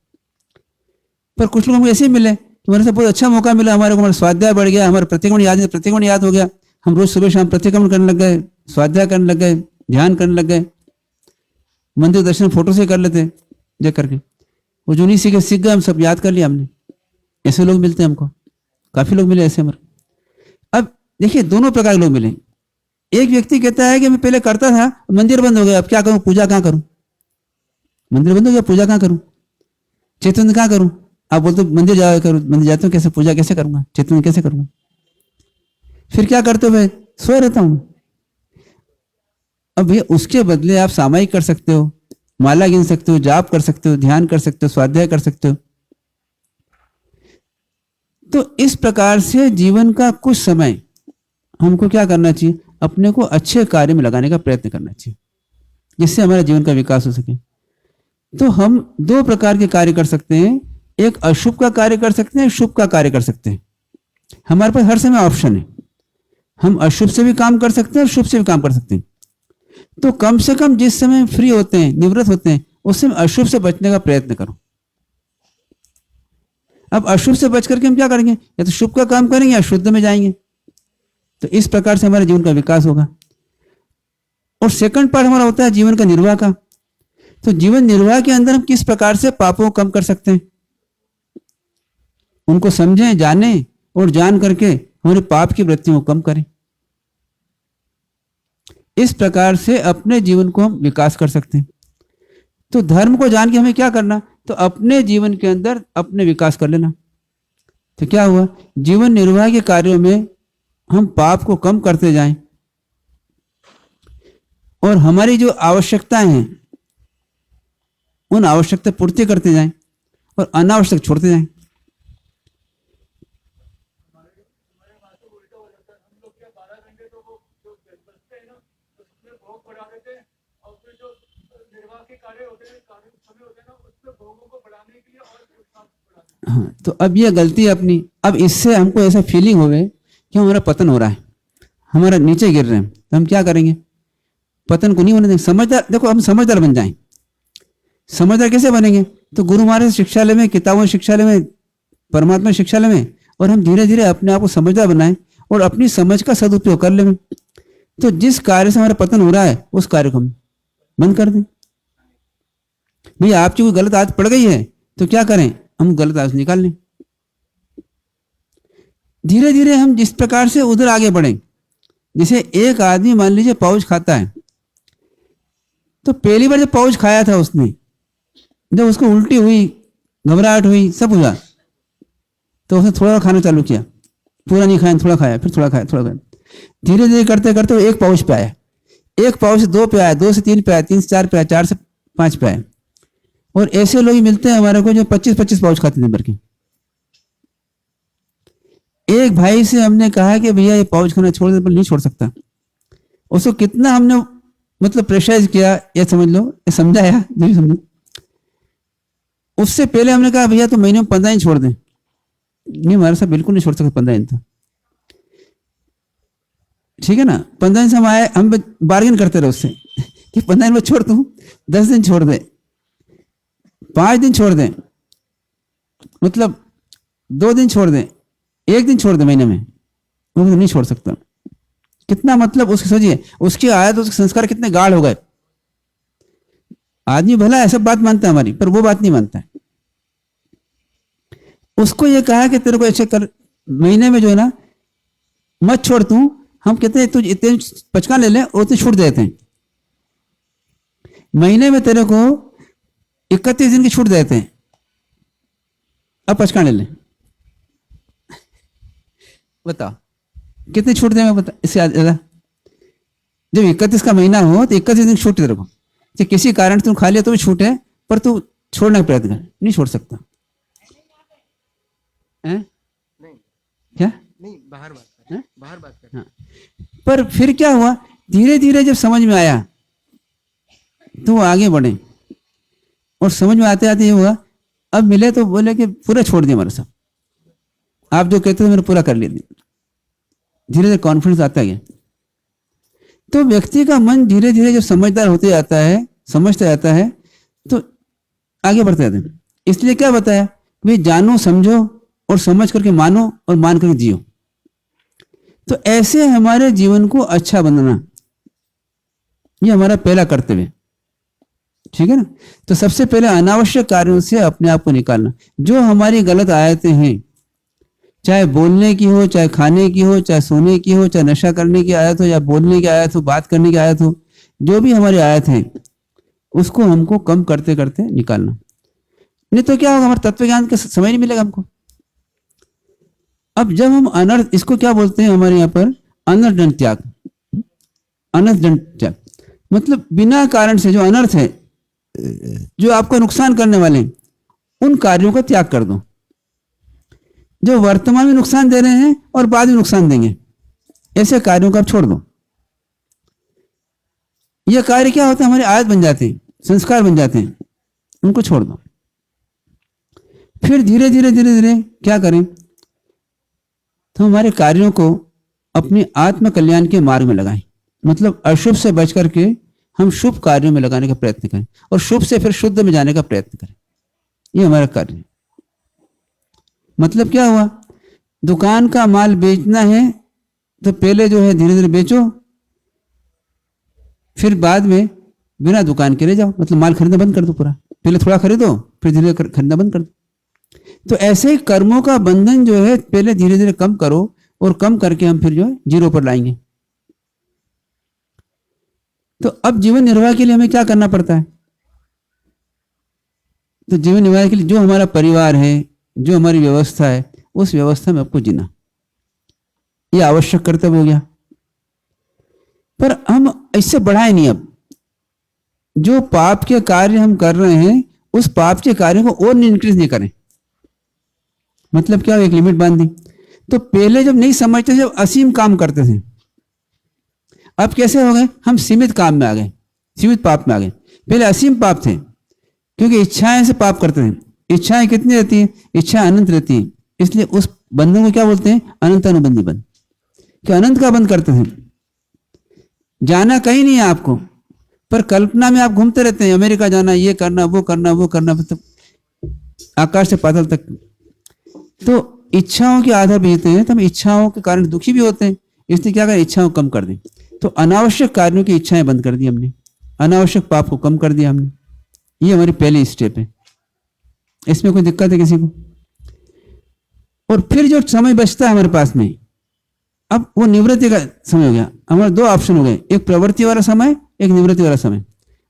पर कुछ लोग हमको ऐसे ही मिले कि हमारे से बहुत अच्छा मौका मिला, हमारे को हमारा स्वाध्याय बढ़ गया, हमारे प्रतिक्रमण याद हो गया, हम रोज सुबह शाम प्रतिक्रमण करने लग गए, स्वाध्याय करने लग गए, ध्यान करने लग गए, मंदिर दर्शन फोटो से कर लेते देख करके, वो जो नहीं सीखे सीख गए, हम सब याद कर लिया हमने। ऐसे लोग मिलते हैं हमको, काफी लोग मिले ऐसे हमारे। अब देखिए दोनों प्रकार के लोग मिले। एक व्यक्ति कहता है कि मैं पहले करता था, मंदिर बंद हो गया, अब क्या करूं, पूजा कहाँ करूं, मंदिर बंद हो गया, पूजा कहाँ करूं, चैतन्य कहाँ करूं। आप बोलते मंदिर जाओ करूं, मंदिर जाते हो कैसे, पूजा कैसे करूंगा, चैतन्य कैसे करूंगा। फिर क्या करते हो भाई, सोए रहता हूं। अब भैया उसके बदले आप सामायिक कर सकते हो, माला गिन सकते हो, जाप कर सकते हो, ध्यान कर सकते हो, स्वाध्याय कर सकते हो। तो इस प्रकार से जीवन का कुछ समय हमको क्या करना चाहिए, अपने को अच्छे कार्य में लगाने का प्रयत्न करना चाहिए, जिससे हमारा जीवन का विकास हो सके। तो हम दो प्रकार के कार्य कर सकते हैं, एक अशुभ का कार्य कर सकते हैं, एक शुभ का कार्य कर सकते हैं। हमारे पास हर समय ऑप्शन है, हम अशुभ से भी काम कर सकते हैं और शुभ से भी काम कर सकते हैं। तो कम से कम जिस समय फ्री होते हैं, निवृत्त होते हैं, उस समय अशुभ से बचने का प्रयत्न करो। अब अशुभ से बच करके हम क्या करेंगे, या तो शुभ का काम करेंगे या शुद्ध में जाएंगे। तो इस प्रकार से हमारे जीवन का विकास होगा। और सेकंड पार्ट हमारा होता है जीवन का निर्वाह का। तो जीवन निर्वाह के अंदर हम किस प्रकार से पापों को कम कर सकते हैं, उनको समझें, जानें और जान करके हमारे पाप की वृत्तियों को कम करें। इस प्रकार से अपने जीवन को हम विकास कर सकते हैं। तो धर्म को जान के हमें क्या करना, तो अपने जीवन के अंदर अपने विकास कर लेना। तो क्या हुआ, जीवन निर्वाह के कार्यों में हम पाप को कम करते जाएं और हमारी जो आवश्यकताएं हैं उन आवश्यकता पूर्ति करते जाएं और अनावश्यक छोड़ते जाएं। हाँ, तो अब ये गलती है अपनी। अब इससे हमको ऐसा फीलिंग होवे कि हमारा पतन हो रहा है, हमारा नीचे गिर रहे हैं, तो हम क्या करेंगे, पतन को नहीं होने देंगे। समझदार, देखो हम समझदार बन जाएं। समझदार कैसे बनेंगे, तो गुरु महाराज शिक्षालय में, किताबों शिक्षालय में, परमात्मा शिक्षालय में, और हम धीरे धीरे अपने आप को समझदार बनाएं और अपनी समझ का सदुपयोग कर लें। तो जिस कार्य से हमारा पतन हो रहा है उस कार्य को हम बंद कर दें। भैया आपकी कोई गलत आदत पड़ गई है तो क्या करें, हम गलत आदत निकाल लें। धीरे धीरे हम जिस प्रकार से उधर आगे बढ़ें, जैसे एक आदमी मान लीजिए पाउच खाता है, तो पहली बार जब पाउच खाया था उसने, जब उसको उल्टी हुई, घबराहट हुई, सब हुआ, तो उसने थोड़ा खाना चालू किया, पूरा नहीं खाया, थोड़ा खाया, फिर थोड़ा खाया, थोड़ा खाया। धीरे धीरे करते करते वो एक पाउच पे आया, एक पाउच से 2 पे आया, 2 से 3 पे आया, 3 से 4 पे आया, 4 से 5 पे आया। और ऐसे लोग मिलते हैं हमारे को जो 25-25 पाउच खाते थे भर के। एक भाई से हमने कहा कि भैया ये पाउच खाना छोड़ दे, पर नहीं छोड़ सकता। उसको कितना हमने मतलब प्रेशराइज किया, ये समझ लो, ये समझाया, नहीं समझो। उससे पहले हमने कहा भैया तो महीने में 15 दिन छोड़ दें, नहीं हमारे साथ बिल्कुल नहीं छोड़ सकते 15 दिन। तो ठीक है ना, 15 दिन से हम आए, हम बार्गेन करते रहे उससे कि 15 दिन में छोड़ दूं, 10 दिन छोड़ दे, 5 दिन छोड़ दें, मतलब 2 दिन छोड़ दें, 1 दिन छोड़ दें महीने में, वो नहीं छोड़ सकता। कितना मतलब उसकी सोचिए, उसकी आयत, उसके संस्कार कितने गाढ़ हो गए। आदमी भला है, सब बात मानता है हमारी, पर वो बात नहीं मानता है। उसको ये कहा कि तेरे को ऐसे कर, महीने में जो है ना मत छोड़ तू, हम कहते हैं तू इतने 55 ले ले, उतने छूट देते हैं। महीने में तेरे को 31 दिन की छूट देते हैं, अब 55 ले ले। बताओ कितनी छूट देंगे, बता, इससे ज्यादा। जब 31 का महीना हो तो 31 दिन छूट तेरे को, कि किसी कारण तुम खा लिया तो भी छूट है, पर तू छोड़ने का प्रयत्न कर, नहीं छोड़ सकता है? नहीं क्या नहीं, बाहर बात कर, बाहर बात कर। हाँ। पर फिर क्या हुआ, धीरे धीरे जब समझ में आया तो वो आगे बढ़े, और समझ में आते आते ये हुआ, अब मिले तो बोले कि पूरा छोड़ दिया हमारे साथ, आप जो कहते थे मैंने पूरा कर लिया। धीरे धीरे कॉन्फिडेंस आता गया। तो व्यक्ति का मन धीरे धीरे जब समझदार होते जाता है, समझता जाता है, तो आगे बढ़ते जाते हैं। इसलिए क्या बताया, भाई जानो, समझो और समझ करके मानो और मान करके जियो। तो ऐसे हमारे जीवन को अच्छा बनाना, ये हमारा पहला कर्तव्य है। ठीक है ना। तो सबसे पहले अनावश्यक कार्यों से अपने आप को निकालना। जो हमारी गलत आदतें हैं चाहे बोलने की हो, चाहे खाने की हो, चाहे सोने की हो, चाहे नशा करने की आदत हो, या बोलने की आदत हो, बात करने की आदत हो, जो भी हमारी आदत है उसको हमको कम करते करते निकालना। नहीं तो क्या होगा, हमारे तत्व ज्ञान का समय नहीं मिलेगा हमको। अब जब हम अनर्थ, इसको क्या बोलते हैं हमारे यहाँ पर, अनर्थ त्याग। अनर्थ त्याग मतलब बिना कारण से जो अनर्थ है, जो आपको नुकसान करने वाले हैं, उन कार्यों का त्याग कर दो। जो वर्तमान में नुकसान दे रहे हैं और बाद में नुकसान देंगे, ऐसे कार्यों को आप छोड़ दो। ये कार्य क्या होता है, हमारी आदत बन जाते हैं, संस्कार बन जाते हैं, उनको छोड़ दो। फिर धीरे धीरे धीरे धीरे क्या करें, तो हमारे कार्यों को अपने आत्म कल्याण के मार्ग में लगाएं। मतलब अशुभ से बच करके हम शुभ कार्यों में लगाने का प्रयत्न करें, और शुभ से फिर शुद्ध में जाने का प्रयत्न करें। ये हमारा कार्य है। मतलब क्या हुआ, दुकान का माल बेचना है तो पहले जो है धीरे धीरे बेचो, फिर बाद में बिना दुकान के रह जाओ, मतलब माल खरीदना बंद कर दो पूरा। पहले थोड़ा खरीदो, फिर धीरे धीरे खरीदना बंद कर दो। तो ऐसे ही कर्मों का बंधन जो है पहले धीरे धीरे कम करो, और कम करके हम फिर जो है जीरो पर लाएंगे। तो अब जीवन निर्वाह के लिए हमें क्या करना पड़ता है, तो जीवन निर्वाह के लिए जो हमारा परिवार है, जो हमारी व्यवस्था है, उस व्यवस्था में आपको जीना, ये आवश्यक कर्तव्य हो गया। पर हम इससे बढ़ाए नहीं। अब जो पाप के कार्य हम कर रहे हैं, उस पाप के कार्य को और इंक्रीज नहीं करें। मतलब क्या, एक लिमिट बांध दी। तो पहले जब नहीं समझते, जब असीम काम करते थे, अब कैसे हो गए, हम सीमित काम में आ गए, सीमित पाप में आ गए। पहले असीम पाप थे, क्योंकि इच्छाएं से पाप करते थे। इच्छाएं कितनी रहती हैं, इच्छा अनंत रहती है, इसलिए उस बंधन को क्या बोलते हैं, अनंत अनुबंधी बंध। कि अनंत का बंध करते थे। जाना कहीं नहीं है आपको, पर कल्पना में आप घूमते रहते हैं, अमेरिका जाना, ये करना, वो करना, वो करना, मतलब आकाश से पाताल तक। तो इच्छाओं के आधार पर जीते हैं, तो हम इच्छाओं के कारण दुखी भी होते हैं। इसलिए क्या करें, इच्छाओं को कम कर दें। तो अनावश्यक कार्यों की इच्छाएं बंद कर दी हमने, अनावश्यक पाप को कम कर दिया हमने। ये हमारी पहली स्टेप है। इसमें कोई दिक्कत है किसी को? और फिर जो समय बचता है हमारे पास में, अब वो निवृत्ति का समय हो गया। हमारे दो ऑप्शन हो गए, एक प्रवृत्ति वाला समय, एक निवृत्ति वाला समय।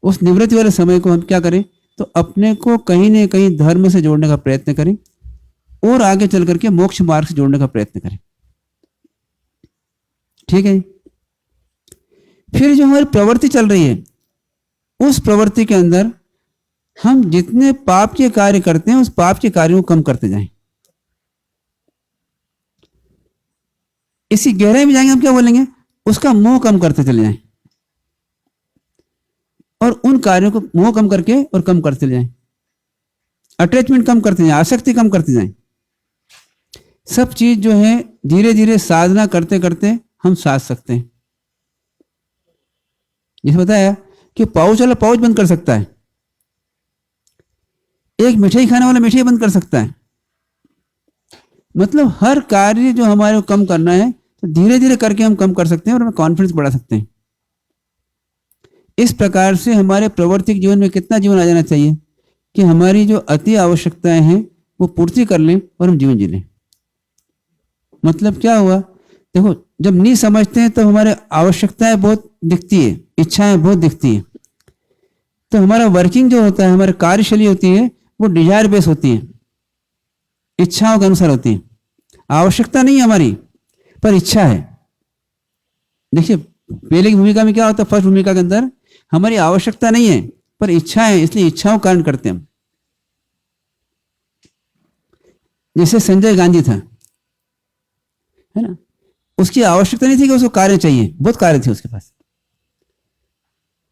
उस निवृत्ति वाले समय को हम क्या करें, तो अपने को कहीं न कहीं धर्म से जोड़ने का प्रयत्न करें, और आगे चल करके मोक्ष मार्ग से जोड़ने का प्रयत्न करें। ठीक है। फिर जो हमारी प्रवृत्ति चल रही है, उस प्रवृत्ति के अंदर हम जितने पाप के कार्य करते हैं, उस पाप के कार्यों को कम करते जाएं। इसी गहराई में जाएंगे, हम क्या बोलेंगे, उसका मोह कम करते चले जाएं, और उन कार्यों को मोह कम करके और कम करते चले जाएं, अटैचमेंट कम करते जाएं, आसक्ति कम करते जाएं। सब चीज जो है धीरे धीरे साधना करते करते हम साध सकते हैं। जैसे बताया कि पाउच वाला पाउच बंद कर सकता है, एक मिठाई खाने वाला मिठाई बंद कर सकता है। मतलब हर कार्य जो हमारे को कम करना है, तो धीरे धीरे करके हम कम कर सकते हैं, और हमें कॉन्फिडेंस बढ़ा सकते हैं। इस प्रकार से हमारे प्रवर्तिक जीवन में कितना जीवन आ जाना चाहिए कि हमारी जो अति आवश्यकताएं हैं वो पूर्ति कर लें, और हम जीवन जी लें। मतलब क्या हुआ, देखो, जब नहीं समझते हैं तो हमारे आवश्यकताएं बहुत दिखती है, इच्छाएं बहुत दिखती है। तो हमारा वर्किंग जो होता है, हमारी कार्यशैली होती है, वो डिजायर बेस होती है, इच्छाओं के अनुसार होती है। आवश्यकता नहीं है हमारी, पर इच्छा है। देखिए, पहले की भूमिका में क्या होता है, फर्स्ट भूमिका के अंदर हमारी आवश्यकता नहीं है, पर इच्छा है, इसलिए इच्छाओं कारण करते हैं हम। जैसे संजय गांधी था, है ना, उसकी आवश्यकता नहीं थी कि उसको कार्य चाहिए, बहुत कार्य थे उसके पास,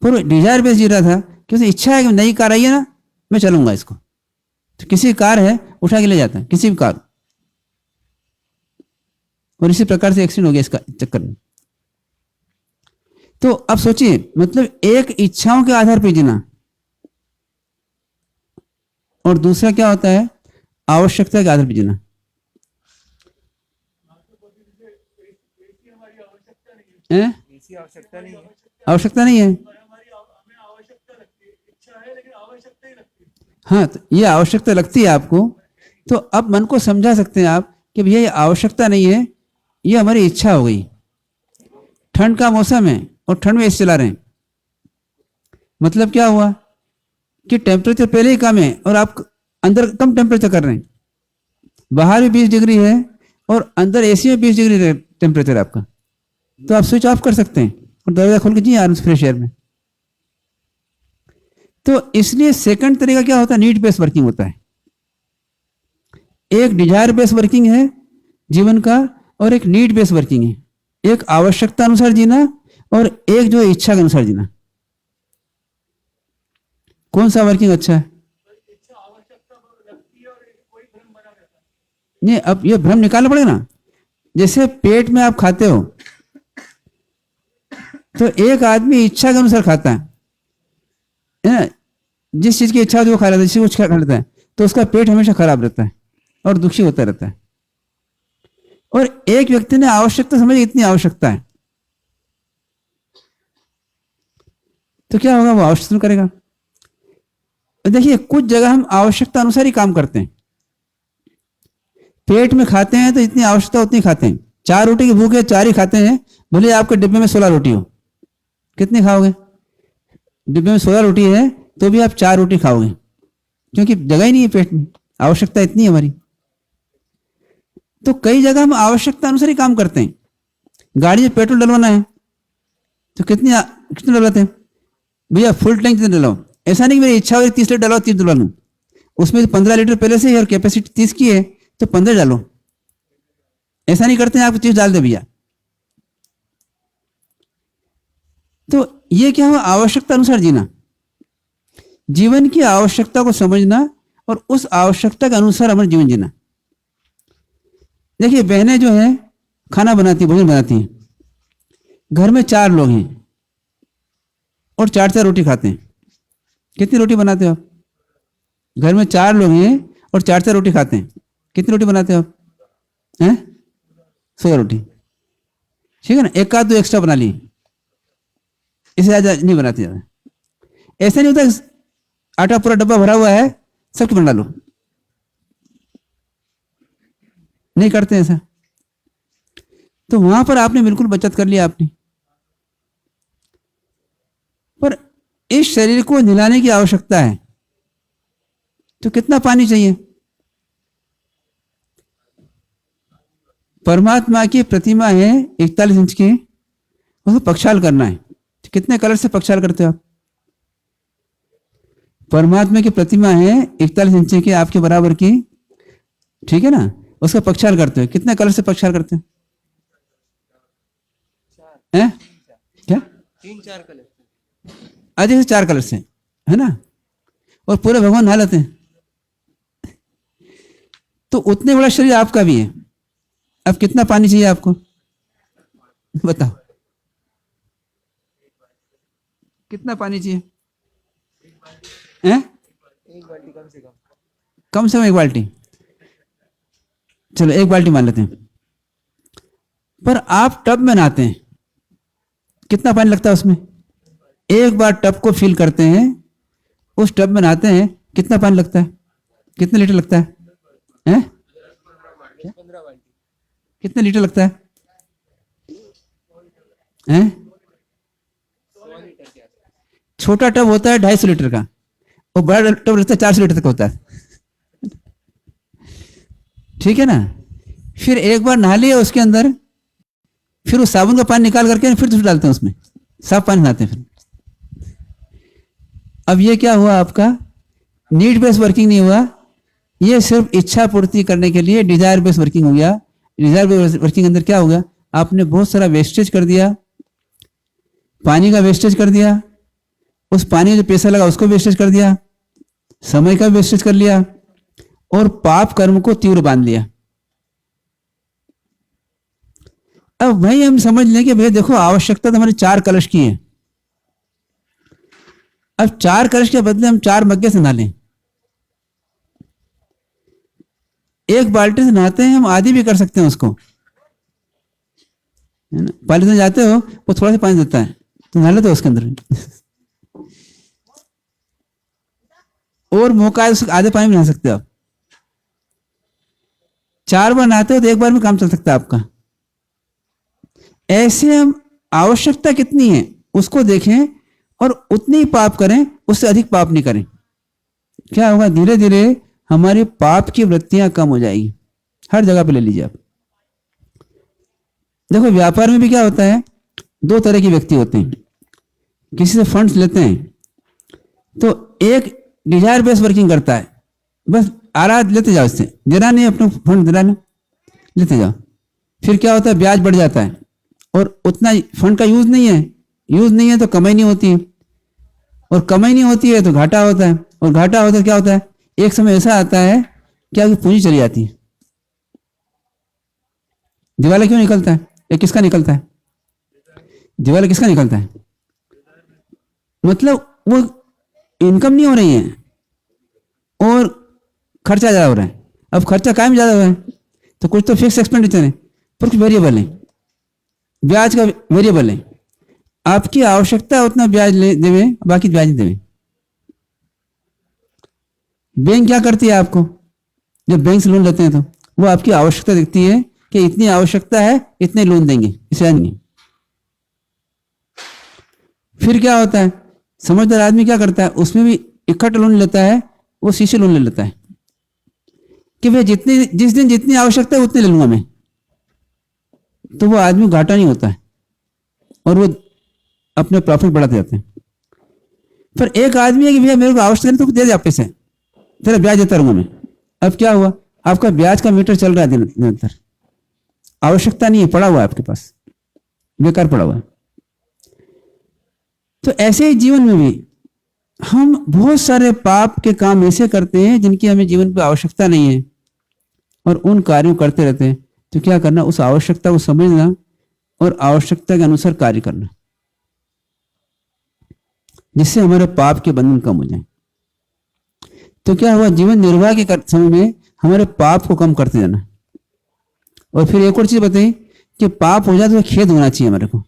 पर वो डिजायर बेस जी रहा था कि उसे इच्छा है कि नई कार आई है ना, मैं चलूंगा इसको। तो किसी कार है, उठा के ले जाता है, किसी भी कार, और इसी प्रकार से एक्सीडेंट हो गया इसका चक्कर में। तो अब सोचिए, मतलब एक इच्छाओं के आधार पर जीना, और दूसरा क्या होता है, आवश्यकता के आधार पर जीना। आवश्यकता नहीं है, आवश्यकता नहीं है। हाँ, तो ये आवश्यकता लगती है आपको, तो अब मन को समझा सकते हैं आप कि भैया ये आवश्यकता नहीं है, ये हमारी इच्छा हो गई। ठंड का मौसम है और ठंड में एसी चला रहे हैं, मतलब क्या हुआ कि टेम्परेचर पहले ही कम है और आप अंदर कम टेम्परेचर कर रहे हैं। बाहर भी 20 डिग्री है और अंदर एसी में 20 डिग्री टेम्परेचर आपका, तो आप स्विच ऑफ कर सकते हैं और दरवाजा खोल के जी आराम से फ्रेश एयर में। तो इसलिए सेकंड तरीका क्या होता है, नीड बेस्ड वर्किंग होता है। एक डिजायर बेस्ड वर्किंग है जीवन का और एक नीड बेस्ड वर्किंग है, एक आवश्यकता अनुसार जीना और एक जो इच्छा के अनुसार जीना। कौन सा वर्किंग अच्छा है? नहीं, अब ये भ्रम निकालना पड़ेगा ना। जैसे पेट में आप खाते हो तो एक आदमी इच्छा के अनुसार खाता है ना, जिस चीज की इच्छा होती है वो खा लेता है, जिसकी कुछ खा लेता है, तो उसका पेट हमेशा खराब रहता है और दुखी होता रहता है। और एक व्यक्ति ने आवश्यकता समझी, इतनी आवश्यकता है, तो क्या होगा, वो आवश्यकता करेगा। देखिए कुछ जगह हम आवश्यकता अनुसार ही काम करते हैं। पेट में खाते हैं तो इतनी आवश्यकता उतनी खाते हैं। 4 रोटी की भूख है, 4 ही खाते हैं, भले आपके डिब्बे में 16 रोटी हो, कितनी खाओगे? डिब्बे में 16 रोटी है तो भी आप 4 रोटी खाओगे, क्योंकि जगह ही नहीं है पेट में, आवश्यकता इतनी है हमारी। तो कई जगह हम आवश्यकता अनुसार ही काम करते हैं। गाड़ी में पेट्रोल डलवाना है तो कितने डलवाते हैं भैया, फुल टैंक कितने डलवाओ? ऐसा नहीं कि मेरी इच्छा हो 30 लीटर डलवाओ, 30 डलवा लूँ। उसमें 15 लीटर पहले से ही और कैपेसिटी 30 की है तो 15 डालो। ऐसा नहीं करते हैं आपको 30 डाल दे भैया। तो ये क्या हुआ, आवश्यकता अनुसार जीना, जीवन की आवश्यकता को समझना और उस आवश्यकता के अनुसार हमारा जीवन जीना। देखिए बहनें जो है खाना बनाती, भोजन बनाती हैं, घर में 4 लोग हैं और 4-4 रोटी खाते हैं। कितनी रोटी बनाते हो आप? घर में 4 लोग हैं और 4-4 रोटी खाते हैं, कितनी रोटी बनाते हो आप? हैं? 16 रोटी, ठीक है ना। एक आध 2 एक्स्ट्रा बना ली, इससे ज्यादा नहीं बनाते ज्यादा। ऐसा नहीं होता आटा पूरा डब्बा भरा हुआ है सबकी बना लो, नहीं करते ऐसा। तो वहां पर आपने बिल्कुल बचत कर लिया आपने। पर इस शरीर को नहलाने की आवश्यकता है तो कितना पानी चाहिए? परमात्मा की प्रतिमा है 41 इंच की, उसको प्रक्षाल करना है, तो कितने कलर से प्रक्षाल करते हो आप? परमात्मा की प्रतिमा है 41 इंच की, आपके बराबर की, ठीक है ना, उसका प्रक्षाल करते हो, कितने कलर से प्रक्षाल करते हो? हैं? क्या? 3-4 कलर, अधिक से 4 कलर से, है ना, और पूरे भगवान नहा लेते हैं। तो उतने बड़ा शरीर आपका भी है। अब कितना पानी चाहिए आपको बताओ, कितना पानी चाहिए? हैं? 1 बाल्टी कम से कम। कम से कम 1 बाल्टी, चलो 1 बाल्टी मान लेते हैं। पर आप टब में नहाते हैं, कितना पानी लगता है उसमें? एक बार टब को फिल करते हैं, उस टब में नहाते हैं, कितना पानी लगता है? कितने लीटर लगता है? हैं? 15 बाल्टी। कितने लीटर लगता है? हैं? 100 लीटर के आसपास। छोटा टब होता है 250 लीटर का और बड़ा टब रहता है 400 लीटर तक होता है, ठीक है ना। फिर एक बार नहा लिया उसके अंदर, फिर उस साबुन का पानी निकाल करके फिर दूसरा डालते हैं उसमें, साफ पानी नहाते हैं फिर। अब ये क्या हुआ आपका? नीड बेस्ड वर्किंग नहीं हुआ, ये सिर्फ इच्छा पूर्ति करने के लिए डिजायर बेस्ड वर्किंग हो गया। डिजायर बेस्ड वर्किंग अंदर क्या होगा, आपने बहुत सारा वेस्टेज कर दिया, पानी का वेस्टेज कर दिया, उस पानी में जो पैसा लगा उसको वेस्टेज कर दिया, समय का वेस्टेज कर लिया और पाप कर्म को तीव्र बांध लिया। अब वही हम समझ लें कि भैया देखो आवश्यकता तो हमारी 4 कलश की है, अब 4 कलश के बदले हम 4 मग्गे से नहा लें। 1 बाल्टी से नहाते हैं, हम आधी भी कर सकते हैं उसको, है ना। पानी से जाते हो वो थोड़ा सा पानी देता है तो नहा लेते हो उसके अंदर और मौका है आधे पानी में नहा सकते हो आप। 4 बार नहाते हो तो 1 बार में काम चल सकता है आपका। ऐसे हम आवश्यकता कितनी है उसको देखें और उतनी ही पाप करें, उससे अधिक पाप नहीं करें। क्या होगा, धीरे धीरे हमारी पाप की वृत्तियां कम हो जाएगी। हर जगह पे ले लीजिए आप। देखो व्यापार में भी क्या होता है, 2 तरह के व्यक्ति होते हैं। किसी से फंड्स लेते हैं तो एक डिजायर बेस वर्किंग करता है, बस आ रहा लेते जाओ, इससे जरा नहीं अपना फंड जरा नहीं लेते जाओ। फिर क्या होता है, ब्याज बढ़ जाता है और उतना फंड का यूज नहीं है तो कमाई नहीं होती है, और कमाई नहीं होती है तो घाटा होता है, और घाटा होता है क्या होता है, एक समय ऐसा आता है क्या पूंजी चली जाती है। दिवाला क्यों निकलता है, ये किसका निकलता है, दिवाला किसका निकलता है, मतलब वो इनकम नहीं हो रही है और खर्चा ज्यादा हो रहा है। अब खर्चा कायम ज्यादा हो रहा है तो कुछ तो फिक्स एक्सपेंडिचर है पर कुछ वेरिएबल है, ब्याज का वेरिएबल है। आपकी आवश्यकता उतना ब्याज ले देवे, बाकी ब्याज नहीं देवे। बैंक क्या करती है आपको, जब बैंक से लोन लेते हैं तो वो आपकी आवश्यकता देखती है कि इतनी आवश्यकता है इतने लोन देंगे, इसे नहीं। फिर क्या होता है, समझदार आदमी क्या करता है, उसमें भी इकट्ठा लोन लेता है, वो शीशे लोन ले लेता है कि भाई जिस दिन जितनी आवश्यकता है उतने ले लूंगा मैं, तो वो आदमी घाटा नहीं होता है और वो अपने प्रॉफिट बढ़ाते जाते हैं। पर एक आदमी है कि भैया मेरे को आवश्यकता नहीं तो दे दे आप पैसे, तेरा ब्याज देता रहूंगा मैं। अब क्या हुआ, आपका ब्याज का मीटर चल रहा है निरंतर, आवश्यकता नहीं है, पड़ा हुआ है आपके पास, बेकार पड़ा हुआ है। तो ऐसे ही जीवन में भी हम बहुत सारे पाप के काम ऐसे करते हैं जिनकी हमें जीवन पे आवश्यकता नहीं है और उन कार्यों करते रहते हैं। तो क्या करना, उस आवश्यकता को समझना और आवश्यकता के अनुसार कार्य करना, जिससे हमारे पाप के बंधन कम हो जाए। तो क्या हुआ, जीवन निर्वाह के समय में हमारे पाप को कम करते जाना। और फिर एक और चीज बताई कि पाप हो जाए तो खेद होना चाहिए हमारे को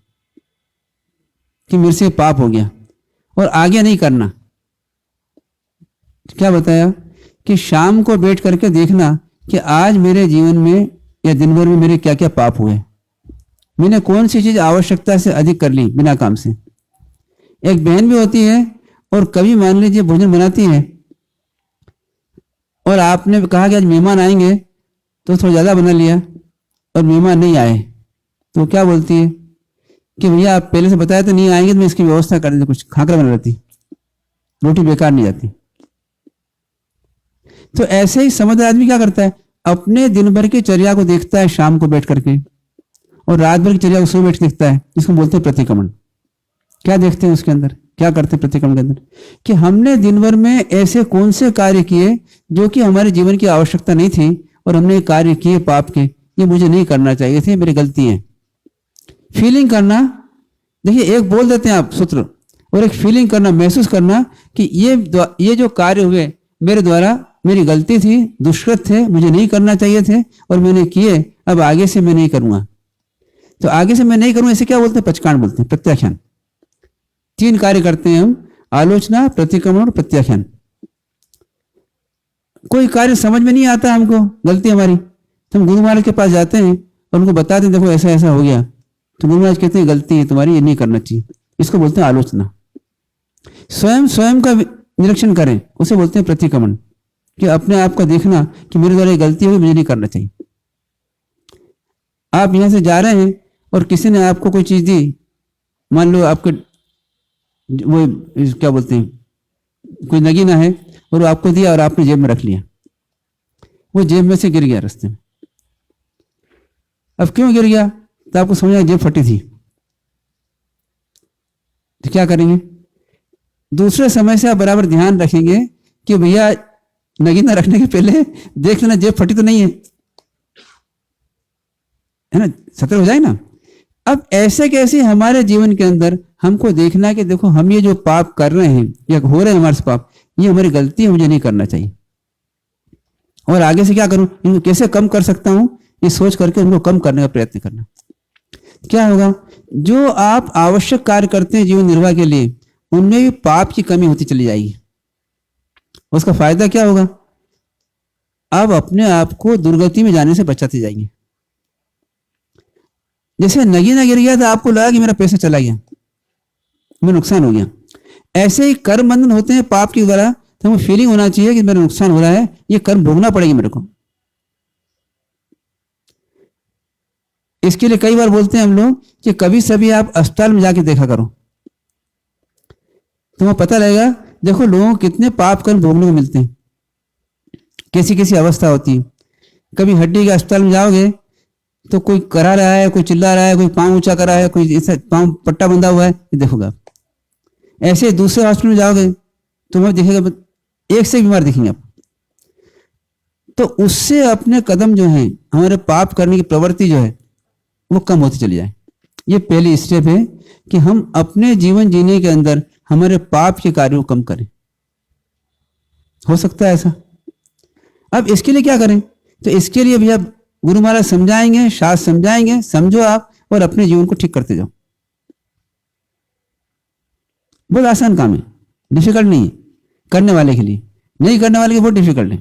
कि मेरे से पाप हो गया और आगे नहीं करना। क्या बताया कि शाम को बैठ करके देखना कि आज मेरे जीवन में या दिन भर में मेरे क्या क्या पाप हुए, मैंने कौन सी चीज आवश्यकता से अधिक कर ली बिना काम से। एक बहन भी होती है और कभी मान लीजिए भोजन बनाती है और आपने कहा कि आज मेहमान आएंगे तो थोड़ा ज्यादा बना लिया और मेहमान नहीं आए तो क्या बोलती है कि भैया आप पहले से बताया तो नहीं आएंगे तो मैं इसकी व्यवस्था कर देती, कुछ खाकर बना लेती, रोटी बेकार नहीं जाती। तो ऐसे ही समझदार आदमी क्या करता है, अपने दिन भर की चर्या को देखता है शाम को बैठ करके, और रात भर की चर्या को सुबह बैठ देखता है, जिसको बोलते हैं प्रतिक्रमण। क्या देखते हैं उसके अंदर, क्या करते हैं प्रतिक्रमण के अंदर, कि हमने दिन भर में ऐसे कौन से कार्य किए जो कि हमारे जीवन की आवश्यकता नहीं थी और हमने कार्य किए पाप के, ये मुझे नहीं करना चाहिए थे, मेरी गलती है। फीलिंग करना, देखिए एक बोल देते हैं आप सूत्र, और एक फीलिंग करना, महसूस करना कि ये जो कार्य हुए मेरे द्वारा, मेरी गलती थी, दुष्कृत थे, मुझे नहीं करना चाहिए थे और मैंने किए, अब आगे से मैं नहीं करूंगा। तो आगे से मैं नहीं करूंगा, इसे क्या बोलते हैं, पचकांड बोलते हैं, प्रत्याख्यान। 3 कार्य करते हैं हम, आलोचना, प्रतिक्रमण और प्रत्याख्यान। कोई कार्य समझ में नहीं आता हमको, गलती हमारी, तो हम गुरु महाराज के पास जाते हैं और उनको बताते हैं देखो ऐसा ऐसा हो गया, तो गुरु महाराज कहते हैं गलती है तुम्हारी, ये नहीं करना चाहिए। इसको बोलते हैं आलोचना। स्वयं का निरीक्षण करें, उसे बोलते हैं प्रतिक्रमण, कि अपने आप का देखना कि मेरे द्वारा ये गलती हुई, मुझे नहीं करना चाहिए। आप यहां से जा रहे हैं और किसी ने आपको कोई चीज दी, मान लो आपके वो क्या बोलते हैं कोई नगीना है और वो आपको दिया और आपने जेब में रख लिया, वो जेब में से गिर गया रास्ते में। अब क्यों गिर गया, तो आपको समझ आया जेब फटी थी। तो क्या करेंगे, दूसरे समय से आप बराबर ध्यान रखेंगे कि भैया नगीना रखने के पहले देख लेना जेब फटी तो नहीं है ना, सतर्क हो जाए ना। अब ऐसे कैसे हमारे जीवन के अंदर हमको देखना कि देखो हम ये जो पाप कर रहे हैं या हो रहे हैं हमारे से पाप, ये हमारी गलती है, मुझे नहीं करना चाहिए, और आगे से क्या करूं, इनको कैसे कम कर सकता हूं, ये सोच करके उनको कम करने का प्रयत्न करना। क्या होगा, जो आप आवश्यक कार्य करते हैं जीवन निर्वाह के लिए, उनमें भी पाप की कमी होती चली जाएगी। उसका फायदा क्या होगा, अब अपने आप को दुर्गति में जाने से बचाते जाएंगे। जैसे नगीना गिर गया तो आपको लगा कि मेरा पैसा चला गया, मेरा नुकसान हो गया। ऐसे ही कर्म बंधन होते हैं पाप के द्वारा, तो हमें फीलिंग होना चाहिए कि मेरा नुकसान हो रहा है, ये कर्म भोगना पड़ेगी मेरे को। इसके लिए कई बार बोलते हैं हम लोग कि कभी सभी आप अस्पताल में जाके देखा करो, तुम्हें पता लगेगा। देखो लोगों को कितने पाप कर्म भोगने को मिलते हैं, कैसी कैसी अवस्था होती है। कभी हड्डी के अस्पताल में जाओगे तो कोई करा रहा है, कोई चिल्ला रहा है, कोई पांव ऊंचा कर रहा है, कोई ऐसा पांव पट्टा बंधा हुआ है, ये देखोगे आप। ऐसे दूसरे हॉस्पिटल में जाओगे तो हमें दिखेगा एक से बीमार दिखेंगे आप। तो उससे अपने कदम जो है, हमारे पाप करने की प्रवृत्ति जो है वो कम होती चली जाए। ये पहली स्टेप है कि हम अपने जीवन जीने के अंदर हमारे पाप के कार्यों को कम करें। हो सकता है ऐसा। अब इसके लिए क्या करें? तो इसके लिए भैया गुरु महाराज समझाएंगे, शास्त्र समझाएंगे, समझो आप और अपने जीवन को ठीक करते जाओ। बहुत आसान काम है, डिफिकल्ट नहीं है करने वाले के लिए। नहीं करने वाले के बहुत डिफिकल्ट है।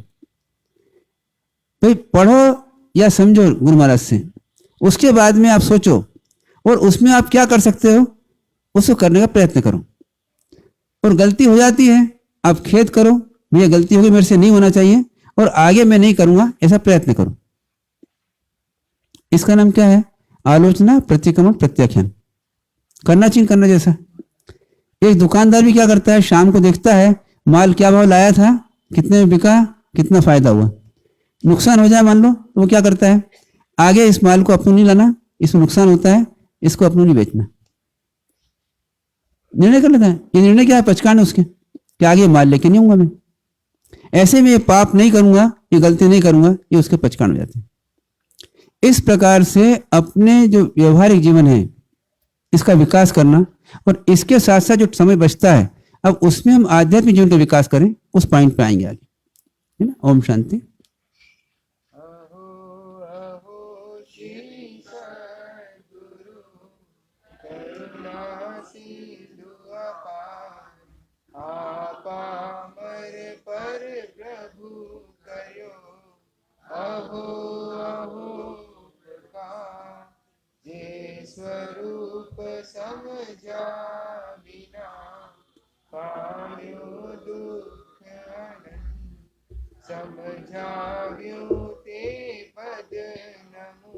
भाई पढ़ो या समझो गुरु महाराज से, उसके बाद में आप सोचो और उसमें आप क्या कर सकते हो उसको करने का प्रयत्न करो। और गलती हो जाती है आप खेद करो, भैया गलती होगी, मेरे से नहीं होना चाहिए और आगे मैं नहीं करूंगा, ऐसा प्रयत्न करो। इसका नाम क्या है? आलोचना, प्रतिक्रमण, प्रत्याख्यान। करना चाहिए, करना जैसा। एक दुकानदार भी क्या करता है, शाम को देखता है माल क्या भाव लाया था, कितने में बिका, कितना फायदा हुआ। नुकसान हो जाए मान लो तो वो क्या करता है, आगे इस माल को अपनों नहीं लाना, इसमें नुकसान होता है, इसको अपनों नहीं बेचना। निर्णय कर लेता है। ये निर्णय क्या है? पचकाने उसके कि आगे माल लेके नहीं आऊंगा मैं, ऐसे में ये पाप नहीं करूंगा, ये गलती नहीं करूंगा, ये उसके पचकान हो जाते हैं। इस प्रकार से अपने जो व्यवहारिक जीवन है इसका विकास करना, और इसके साथ साथ जो समय बचता है अब उसमें हम आध्यात्मिक जीवन का विकास करें, उस पॉइंट पे आएंगे आगे, है ना। ओम शांति। स्वरूप समझा बिना पायो दुख अनंत, समझाव्यो ते पद नमो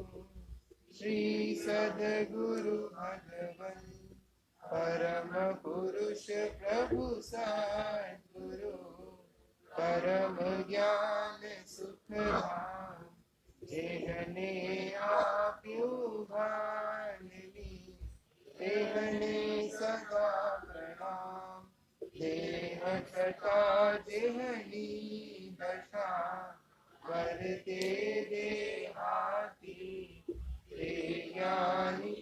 श्री सद्गुरु भगवन परम पुरुष प्रभु सद्गुरु परम ज्ञान सुख धाम, जेहने आप्यु भाननी तेहने सदा प्रणाम, देह छटा जेहनी दशा करते देहाती ते ज्ञानी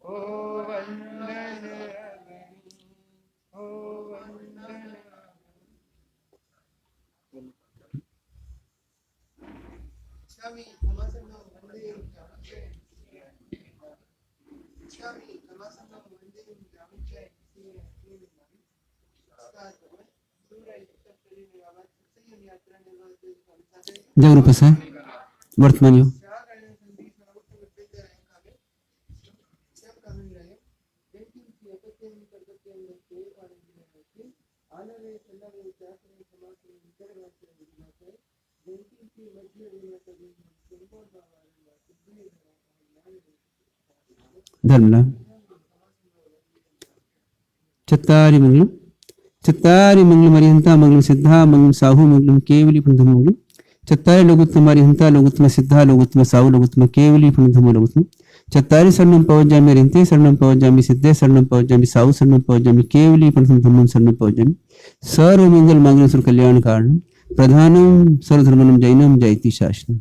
ओ वंदन अग्नि, ओ वंदन जागरूक है वर्तमान योग। धर्मलाल चत्तारि मंगलम, चत्तारि मंगलम अरिहंता मंगलम सिद्धा मंगलम साहु मंगलम केवली पुनः मंगलम, चत्तारि लोकोत्तम अरिहंता लोकोत्तम सिद्धा लोकोत्तम साहु लोकोत्तम केवली पुनः लोकोत्तम, चत्तारि शरणं पवज्जामि अरिहन्ते शरणं पवज्जामि सिद्धे शरणं पवज्जामि साहु शरणं पवज्जामि केवली पुनः धम्मं शरणं पवज्जामि, सर्वमंगल मांगल्यं सर्वकल्याण कारणं प्रधानं सर्वधर्मनं जैनं जयति शासनम्।